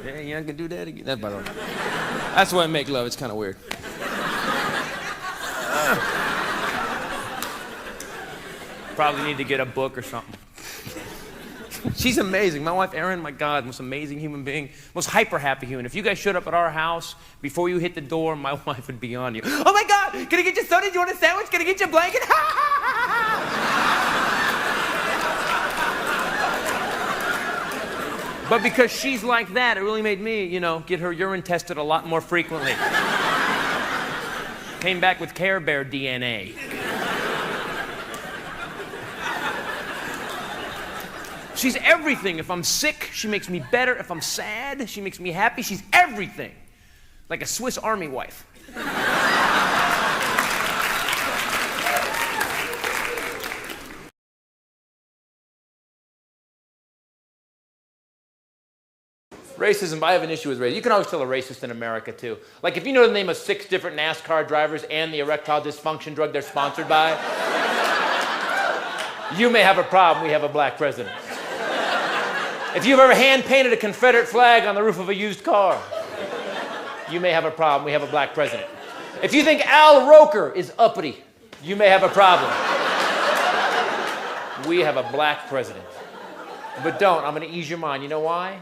Yeah, you're not gonna do that again. That's by the way. That's why I make love. It's kind of weird. Probably need to get a book or something. She's amazing. My wife, Erin, my God, most amazing human being, most hyper-happy human. If you guys showed up at our house, before you hit the door, my wife would be on you. Oh my God, can I get you soda? Do you want a sandwich? Can I get you a blanket? But because she's like that, it really made me, get her urine tested a lot more frequently. Came back with Care Bear DNA. She's everything. If I'm sick, she makes me better. If I'm sad, she makes me happy. She's everything. Like a Swiss Army wife. Racism, I have an issue with racism. You can always tell a racist in America, too. Like, if you know the name of 6 different NASCAR drivers and the erectile dysfunction drug they're sponsored by, you may have a problem. We have a black president. If you've ever hand-painted a Confederate flag on the roof of a used car, you may have a problem. We have a black president. If you think Al Roker is uppity, you may have a problem. We have a black president. But don't. I'm going to ease your mind. You know why?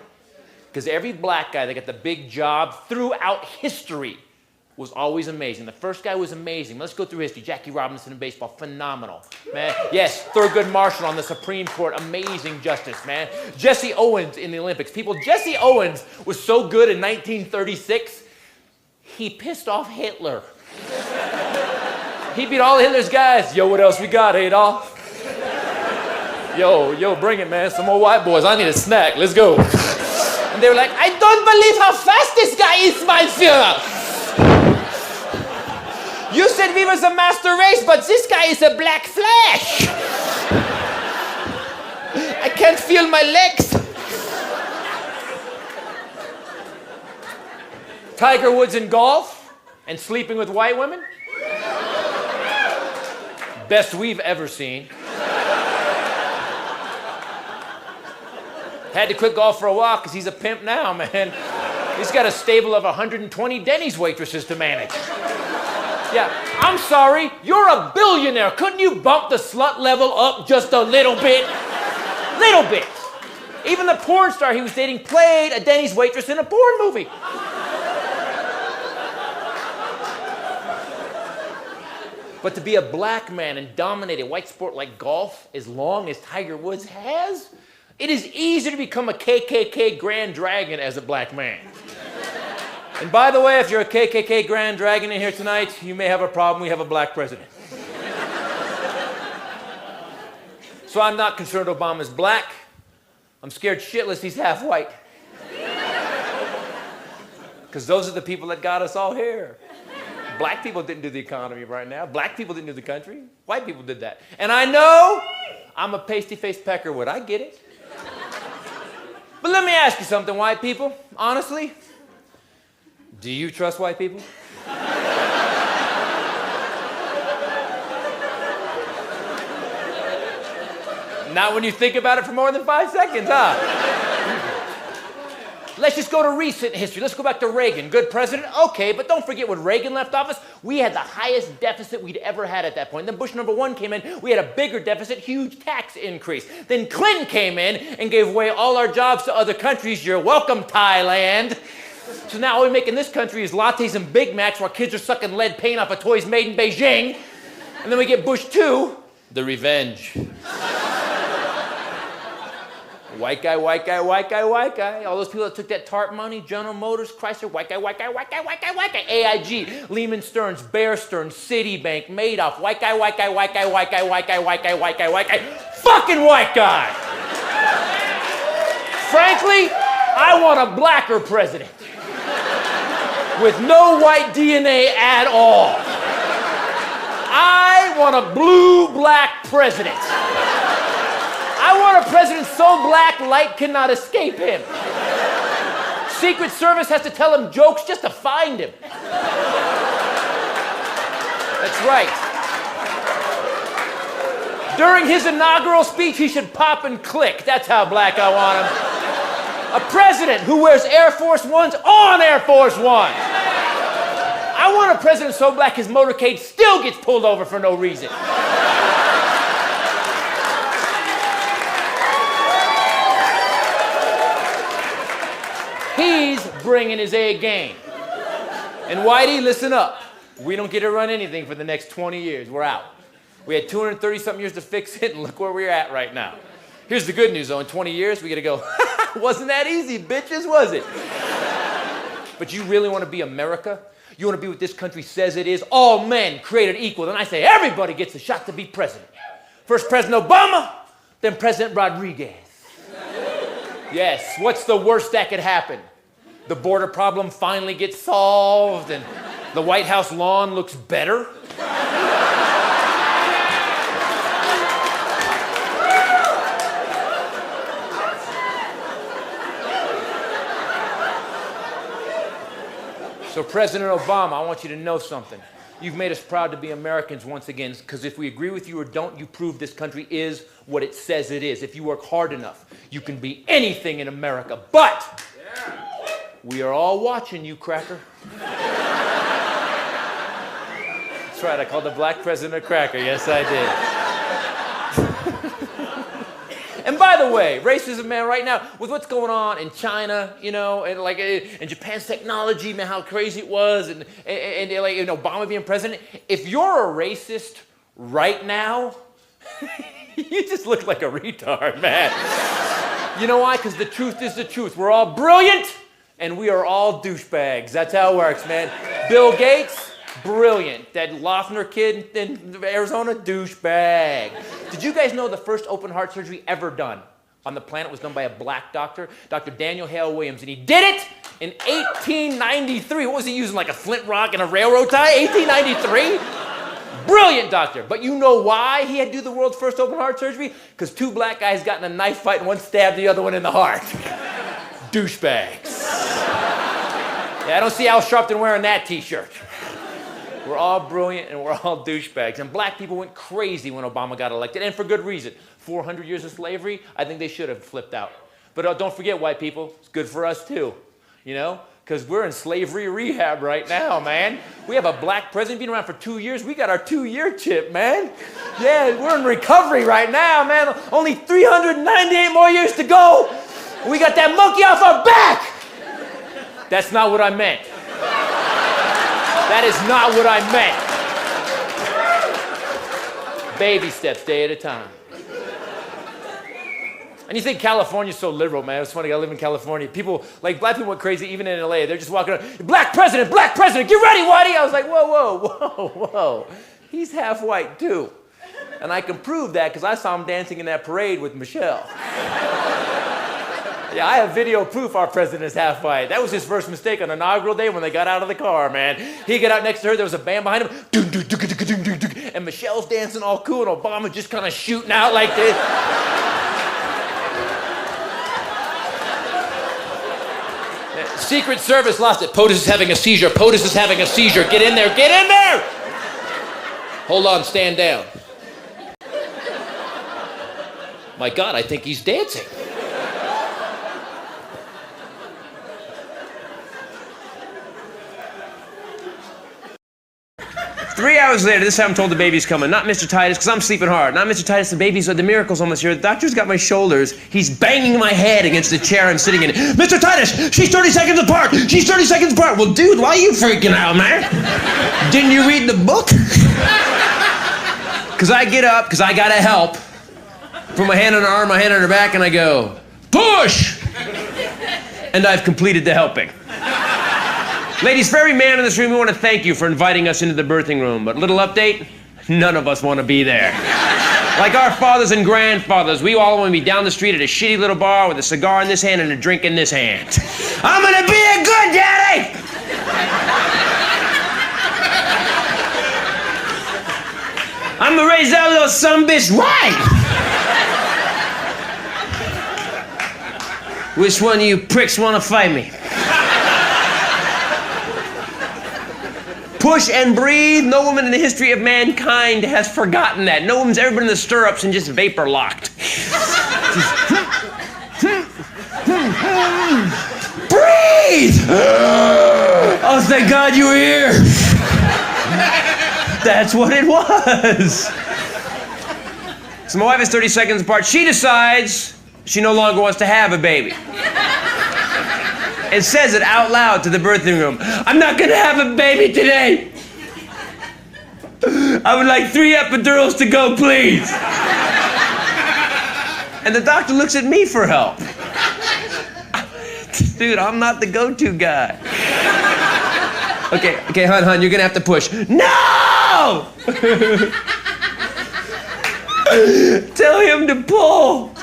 Because every black guy that got the big job throughout history was always amazing. The first guy was amazing. Let's go through history. Jackie Robinson in baseball, phenomenal. Man, yes, Thurgood Marshall on the Supreme Court, amazing justice, man. Jesse Owens in the Olympics. People, Jesse Owens was so good in 1936, he pissed off Hitler. He beat all Hitler's guys. Yo, what else we got, Adolf? Yo, bring it, man. Some more white boys. I need a snack. Let's go. And they were like, I don't believe how fast this guy is, my Führer. You said we was a master race, but this guy is a black flash. I can't feel my legs. Tiger Woods in golf and sleeping with white women? Best we've ever seen. Had to quit golf for a while because he's a pimp now, man. He's got a stable of 120 Denny's waitresses to manage. Yeah, I'm sorry, you're a billionaire. Couldn't you bump the slut level up just a little bit? Little bit. Even the porn star he was dating played a Denny's waitress in a porn movie. But to be a black man and dominate a white sport like golf as long as Tiger Woods has, it is easier to become a KKK Grand Dragon as a black man. And by the way, if you're a KKK Grand Dragon in here tonight, you may have a problem. We have a black president. So I'm not concerned Obama's black. I'm scared shitless he's half white. Because those are the people that got us all here. Black people didn't do the economy right now. Black people didn't do the country. White people did that. And I know I'm a pasty-faced Peckerwood. I get it. But let me ask you something, white people. Honestly, do you trust white people? Not when you think about it for more than 5 seconds, huh? Let's just go to recent history. Let's go back to Reagan. Good president? Okay, but don't forget when Reagan left office, we had the highest deficit we'd ever had at that point. Then Bush #1 came in, we had a bigger deficit, huge tax increase. Then Clinton came in and gave away all our jobs to other countries. You're welcome, Thailand. So now all we make in this country is lattes and Big Macs while kids are sucking lead paint off of toys made in Beijing. And then we get Bush 2, the revenge. White guy, white guy, white guy, white guy. All those people that took that TARP money, General Motors, Chrysler, white guy, white guy, white guy, white guy, white guy. AIG, Lehman Stearns, Bear Stearns, Citibank, Madoff, white guy, white guy, white guy, white guy, white guy, white guy, white guy, white guy. Fucking white guy! Frankly, I want a blacker president. With no white DNA at all. I want a blue-black president. I want a president so black light cannot escape him. Secret Service has to tell him jokes just to find him. That's right. During his inaugural speech, he should pop and click. That's how black I want him. A president who wears Air Force Ones on Air Force One. I want a president so black his motorcade still gets pulled over for no reason. He's bringing his A game. And Whitey, listen up. We don't get to run anything for the next 20 years. We're out. We had 230-something years to fix it, and look where we're at right now. Here's the good news, though. In 20 years, we get to go, wasn't that easy, bitches, was it? But you really want to be America? You want to be what this country says it is? All men created equal. Then I say everybody gets a shot to be president. First President Obama, then President Rodriguez. Yes, what's the worst that could happen? The border problem finally gets solved and the White House lawn looks better? So President Obama, I want you to know something. You've made us proud to be Americans once again, because if we agree with you or don't, you prove this country is what it says it is. If you work hard enough, you can be anything in America. But we are all watching you, cracker. That's right, I called the black president a cracker. Yes, I did. And by the way, racism, man, right now, with what's going on in China, you know, and like in Japan's technology, man, how crazy it was, and like, you know, Obama being president, if you're a racist right now, you just look like a retard, man. You know why? Because the truth is the truth. We're all brilliant, and we are all douchebags. That's how it works, man. Bill Gates, brilliant. That Loeffner kid in Arizona, douchebag. Did you guys know the first open heart surgery ever done on the planet was done by a black doctor, Dr. Daniel Hale Williams, and he did it in 1893. What was he using, like a flint rock and a railroad tie? 1893? Brilliant doctor. But you know why he had to do the world's first open heart surgery? Because two black guys got in a knife fight and one stabbed the other one in the heart. Douchebags. Yeah, I don't see Al Sharpton wearing that t-shirt. We're all brilliant and we're all douchebags. And black people went crazy when Obama got elected, and for good reason. 400 years of slavery, I think they should have flipped out. But don't forget, white people, it's good for us too, you know? Because we're in slavery rehab right now, man. We have a black president been around for 2 years. We got our 2-year chip, man. Yeah, we're in recovery right now, man. Only 398 more years to go. We got that monkey off our back. That's not what I meant. That is not what I meant. Baby steps, day at a time. And you think California's so liberal, man. It's funny, I live in California. People, like black people went crazy even in LA. They're just walking around, black president, get ready, Whitey. I was like, whoa. He's half white too. And I can prove that because I saw him dancing in that parade with Michelle. Yeah, I have video proof our president is half white. That was his first mistake on inaugural day when they got out of the car, man. He got out next to her, there was a band behind him, and Michelle's dancing all cool, and Obama just kind of shooting out like this. Secret Service lost it. POTUS is having a seizure. POTUS is having a seizure. Get in there. Get in there! Hold on, stand down. My God, I think he's dancing. 3 hours later, this time I'm told the baby's coming. Not Mr. Titus, because I'm sleeping hard. Not Mr. Titus, the baby's, the miracle's almost here. The doctor's got my shoulders. He's banging my head against the chair I'm sitting in. Mr. Titus, she's 30 seconds apart. She's 30 seconds apart. Well, dude, why are you freaking out, man? Didn't you read the book? Because I get up, because I gotta help. Put my hand on her arm, my hand on her back, and I go, push! And I've completed the helping. Ladies, for every man in this room, we want to thank you for inviting us into the birthing room. But little update, none of us want to be there. Like our fathers and grandfathers, we all want to be down the street at a shitty little bar with a cigar in this hand and a drink in this hand. I'm gonna be a good daddy! I'm gonna raise that little sumbitch right! Which one of you pricks want to fight me? Push and breathe. No woman in the history of mankind has forgotten that. No woman's ever been in the stirrups and just vapor locked. Breathe! Oh, thank God you were here. That's what it was. So my wife is 30 seconds apart. She decides she no longer wants to have a baby. And says it out loud to the birthing room. I'm not gonna have a baby today. I would like 3 epidurals to go, please. And the doctor looks at me for help. Dude, I'm not the go-to guy. Okay, hon, you're gonna have to push. No! Tell him to pull.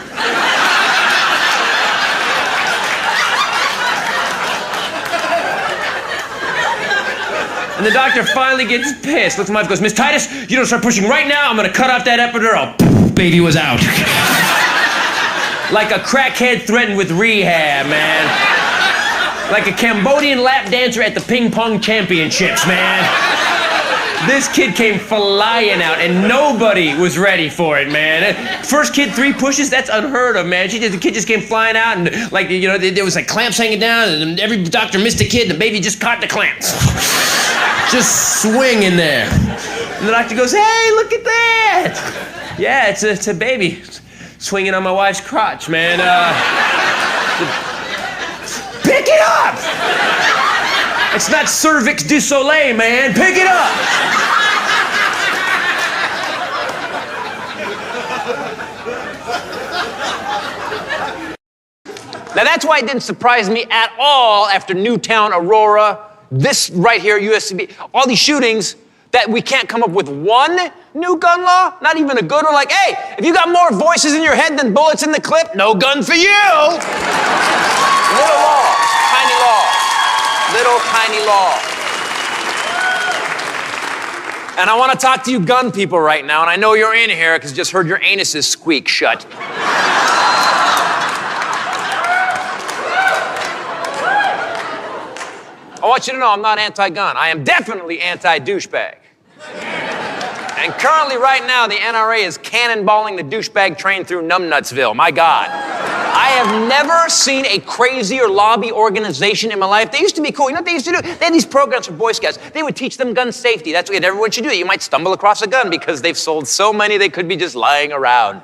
And the doctor finally gets pissed. Looks at my wife, goes, Miss Titus, you don't start pushing right now, I'm gonna cut off that epidural. Baby was out. Like a crackhead threatened with rehab, man. Like a Cambodian lap dancer at the ping pong championships, man. This kid came flying out, and nobody was ready for it, man. First kid, 3 pushes, that's unheard of, man. The kid just came flying out, and like, you know, there was like clamps hanging down, and every doctor missed a kid, and the baby just caught the clamps. Just swinging there. And the doctor goes, hey, look at that. Yeah, it's a baby swinging on my wife's crotch, man. Pick it up! It's not cervix du soleil, man. Pick it up! Now that's why it didn't surprise me at all after Newtown, Aurora, this right here, USCB, all these shootings, that we can't come up with one new gun law, not even a good one. Like, hey, if you got more voices in your head than bullets in the clip, no gun for you. Little law, tiny law, little tiny law. And I want to talk to you gun people right now, and I know you're in here because I just heard your anuses squeak shut. I want you to know I'm not anti-gun. I am definitely anti-douchebag. And currently, right now, the NRA is cannonballing the douchebag train through Numbnutsville. My God. I have never seen a crazier lobby organization in my life. They used to be cool. You know what they used to do? They had these programs for Boy Scouts. They would teach them gun safety. That's what everyone should do. You might stumble across a gun because they've sold so many they could be just lying around.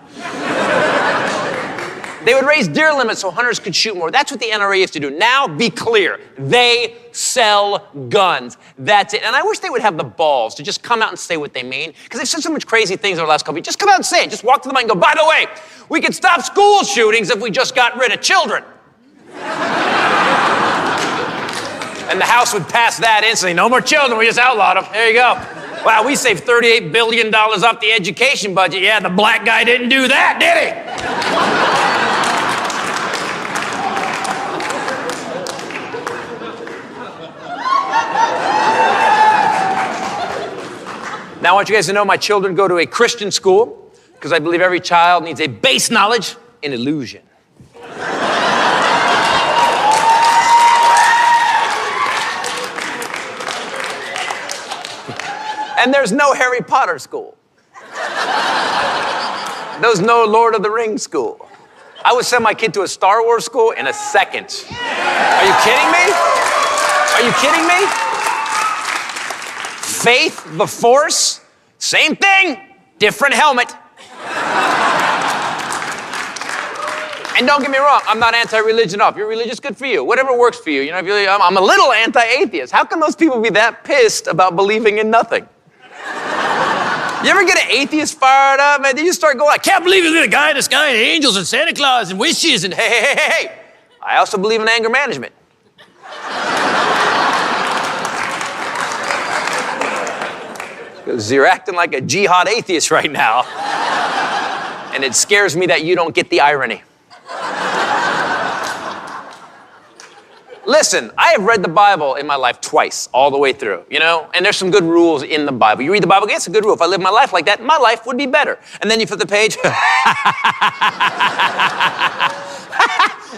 They would raise deer limits so hunters could shoot more. That's what the NRA used to do. Now, be clear. They sell guns. That's it. And I wish they would have the balls to just come out and say what they mean, because they've said so much crazy things over the last couple of years. Just come out and say it. Just walk to the mic and go, by the way, we could stop school shootings if we just got rid of children. And the House would pass that instantly. No more children. We just outlawed them. There you go. Wow, we saved $38 billion off the education budget. Yeah, the black guy didn't do that, did he? want you guys to know my children go to a Christian school because I believe every child needs a base knowledge in illusion. And there's no Harry Potter school. There's no Lord of the Rings school. I would send my kid to a Star Wars school in a second. Are you kidding me? Are you kidding me? Faith, the Force, same thing, different helmet. And don't get me wrong, I'm not anti-religion off. You're religious, good for you. Whatever works for you. You know, if you're, I'm a little anti-atheist. How can those people be that pissed about believing in nothing? You ever get an atheist fired up, man? Then you start going, I can't believe there's a guy in the sky and angels and Santa Claus and wishes and hey. I also believe in anger management. Because you're acting like a jihad atheist right now. And it scares me that you don't get the irony. Listen, I have read the Bible in my life twice, all the way through, you know? And there's some good rules in the Bible. You read the Bible, it's a good rule. If I lived my life like that, my life would be better. And then you flip the page.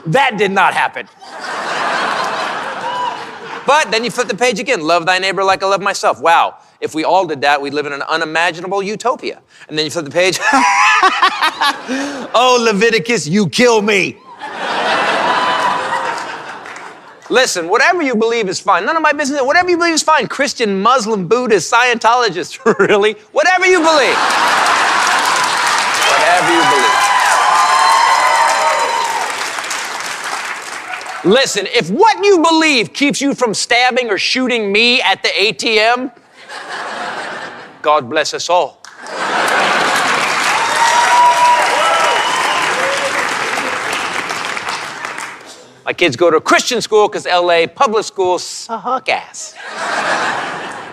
That did not happen. But then you flip the page again. Love thy neighbor like I love myself. Wow. If we all did that, we'd live in an unimaginable utopia. And then you flip the page. Oh, Leviticus, you kill me. Listen, whatever you believe is fine. None of my business. Whatever you believe is fine. Christian, Muslim, Buddhist, Scientologist, really. Whatever you believe. Whatever you believe. Listen, if what you believe keeps you from stabbing or shooting me at the ATM, God bless us all. My kids go to a Christian school because LA public schools suck ass.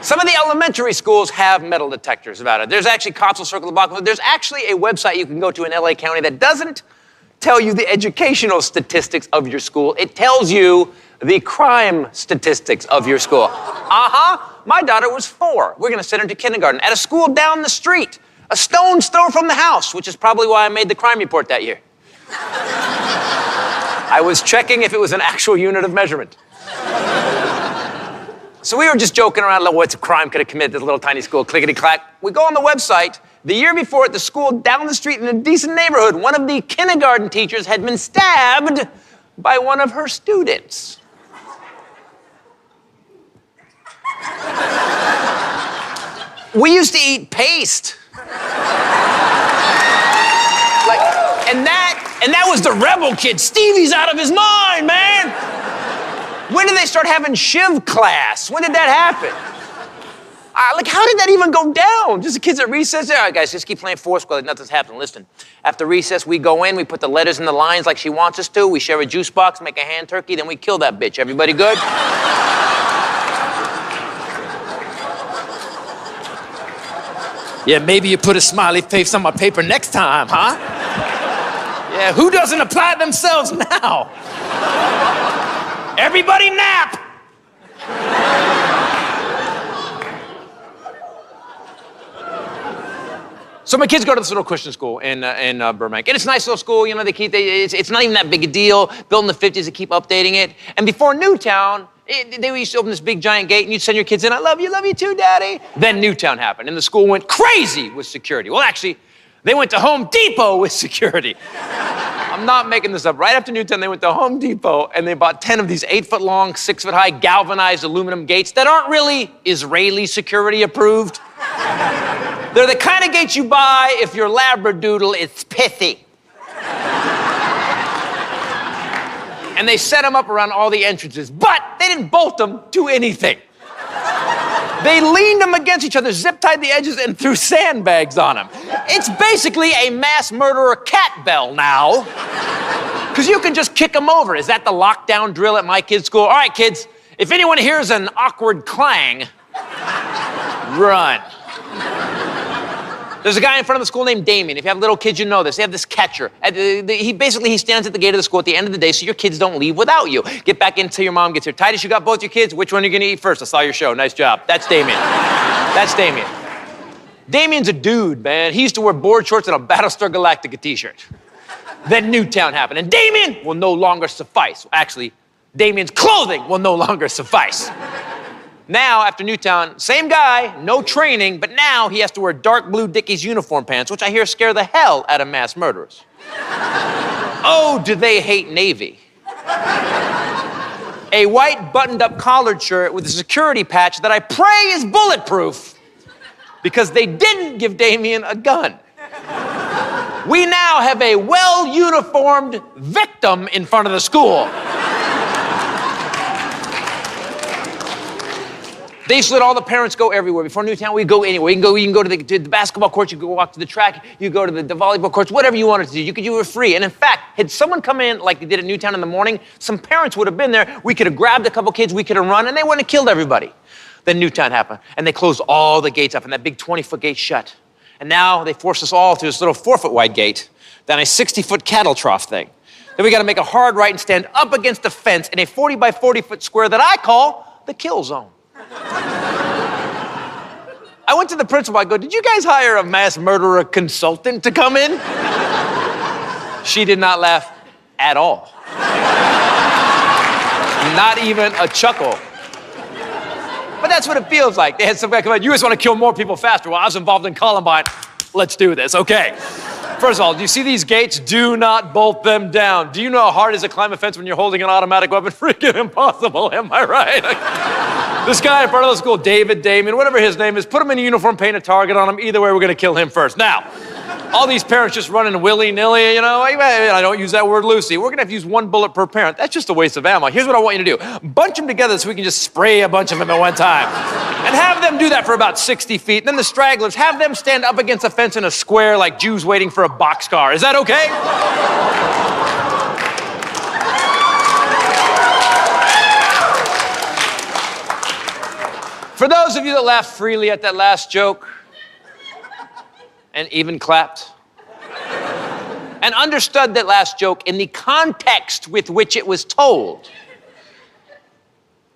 Some of the elementary schools have metal detectors about it. There's actually cops will circle the block. There's actually a website you can go to in LA County that doesn't tell you the educational statistics of your school. It tells you the crime statistics of your school. My daughter was 4. We're gonna send her to kindergarten at a school down the street, a stone's throw from the house, which is probably why I made the crime report that year. I was checking if it was an actual unit of measurement. So we were just joking around, like, what crime could have committed this little tiny school, clickety-clack. We go on the website. The year before, at the school down the street in a decent neighborhood, one of the kindergarten teachers had been stabbed by one of her students. We used to eat paste. And that was the rebel kid. Stevie's out of his mind, man. When did they start having Shiv class? When did that happen? How did that even go down? Just the kids at recess? All right, guys, just keep playing Foursquare like nothing's happening. Listen, after recess, we go in, we put the letters in the lines like she wants us to, we share a juice box, make a hand turkey, then we kill that bitch. Everybody good? Yeah, maybe you put a smiley face on my paper next time, huh? Yeah, who doesn't apply themselves now? Everybody nap! So my kids go to this little Christian school in Burbank. And it's a nice little school, you know, it's not even that big a deal. Built in the 50s, they keep updating it. And before Newtown, they used to open this big giant gate and you'd send your kids in, I love you too, Daddy. Then Newtown happened and the school went crazy with security. Well, actually, they went to Home Depot with security. I'm not making this up. Right after Newtown, they went to Home Depot and they bought 10 of these 8-foot-long, 6-foot-high galvanized aluminum gates that aren't really Israeli security approved. They're the kind of gates you buy if your Labradoodle is pithy. And they set them up around all the entrances, but they didn't bolt them to anything. They leaned them against each other, zip-tied the edges, and threw sandbags on them. It's basically a mass murderer cat bell now, because you can just kick them over. Is that the lockdown drill at my kids' school? All right, kids, if anyone hears an awkward clang, run. There's a guy in front of the school named Damien. If you have little kids, you know this. They have this catcher. He stands at the gate of the school at the end of the day so your kids don't leave without you. Get back in until your mom gets here. Titus, you got both your kids. Which one are you gonna eat first? I saw your show. Nice job. That's Damien. That's Damien. Damien's a dude, man. He used to wear board shorts and a Battlestar Galactica t-shirt. Then Newtown happened, and Damien will no longer suffice. Actually, Damien's clothing will no longer suffice. Now, after Newtown, same guy, no training, but now he has to wear dark blue Dickies uniform pants, which I hear scare the hell out of mass murderers. Oh, do they hate Navy? A white buttoned-up collared shirt with a security patch that I pray is bulletproof because they didn't give Damien a gun. We now have a well-uniformed victim in front of the school. They used to let all the parents go everywhere. Before Newtown, we'd go anywhere. You can go to the basketball courts, you can go walk to the track, you go to the volleyball courts, whatever you wanted to do. You could do it free. And in fact, had someone come in like they did at Newtown in the morning, some parents would have been there. We could have grabbed a couple kids, we could have run, and they wouldn't have killed everybody. Then Newtown happened, and they closed all the gates up, and that big 20-foot gate shut. And now they forced us all through this little 4-foot wide gate down a 60-foot cattle trough thing. Then we got to make a hard right and stand up against the fence in a 40 by 40-foot square that I call the kill zone. I went to the principal, I go, did you guys hire a mass murderer consultant to come in? She did not laugh at all. Not even a chuckle. But that's what it feels like. They had some guy come out, you just want to kill more people faster. Well, I was involved in Columbine. Let's do this, okay. First of all, do you see these gates? Do not bolt them down. Do you know how hard it is to climb a fence when you're holding an automatic weapon? Freaking impossible, am I right? This guy in front of the school, David, Damien, whatever his name is, put him in a uniform, paint a target on him. Either way, we're gonna kill him first. Now, all these parents just running willy-nilly, you know, I don't use that word loosely. We're gonna have to use 1 bullet per parent. That's just a waste of ammo. Here's what I want you to do. Bunch them together so we can just spray a bunch of them at one time. And have them do that for about 60 feet. And then the stragglers, have them stand up against a fence in a square like Jews waiting for a boxcar. Is that okay? For those of you that laughed freely at that last joke, and even clapped, and understood that last joke in the context with which it was told,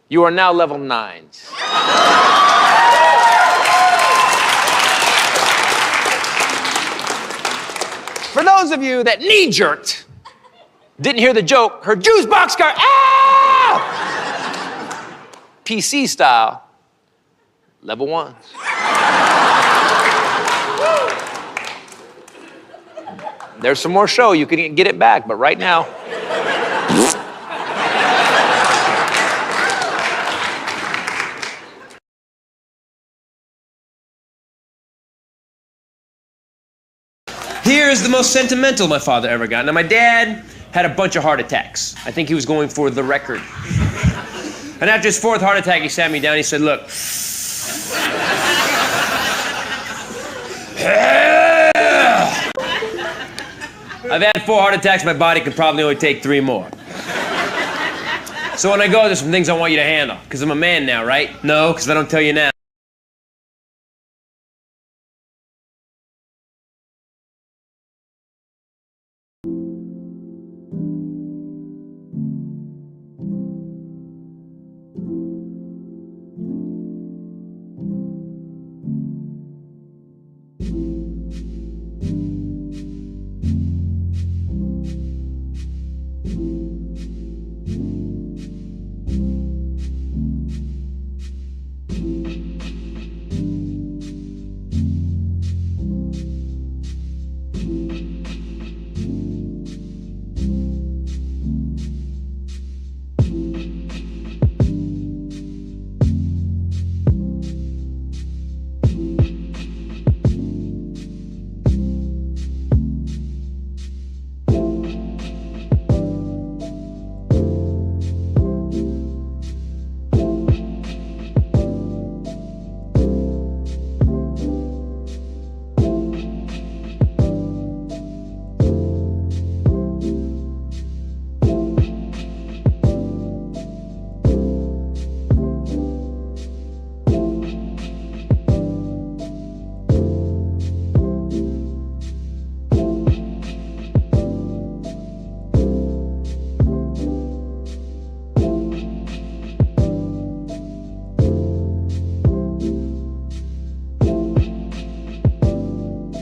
you are now level 9s. For those of you that knee-jerked, didn't hear the joke, heard Jews boxcar, ah! PC style, level 1s. There's some more show, you can get it back, but right now. Here's the most sentimental my father ever got. Now, my dad had a bunch of heart attacks. I think he was going for the record. And after his 4th heart attack, he sat me down, he said, look. I've had 4 heart attacks, my body could probably only take 3 more. So when I go, there's some things I want you to handle. Because I'm a man now, right? No, because if I don't tell you now,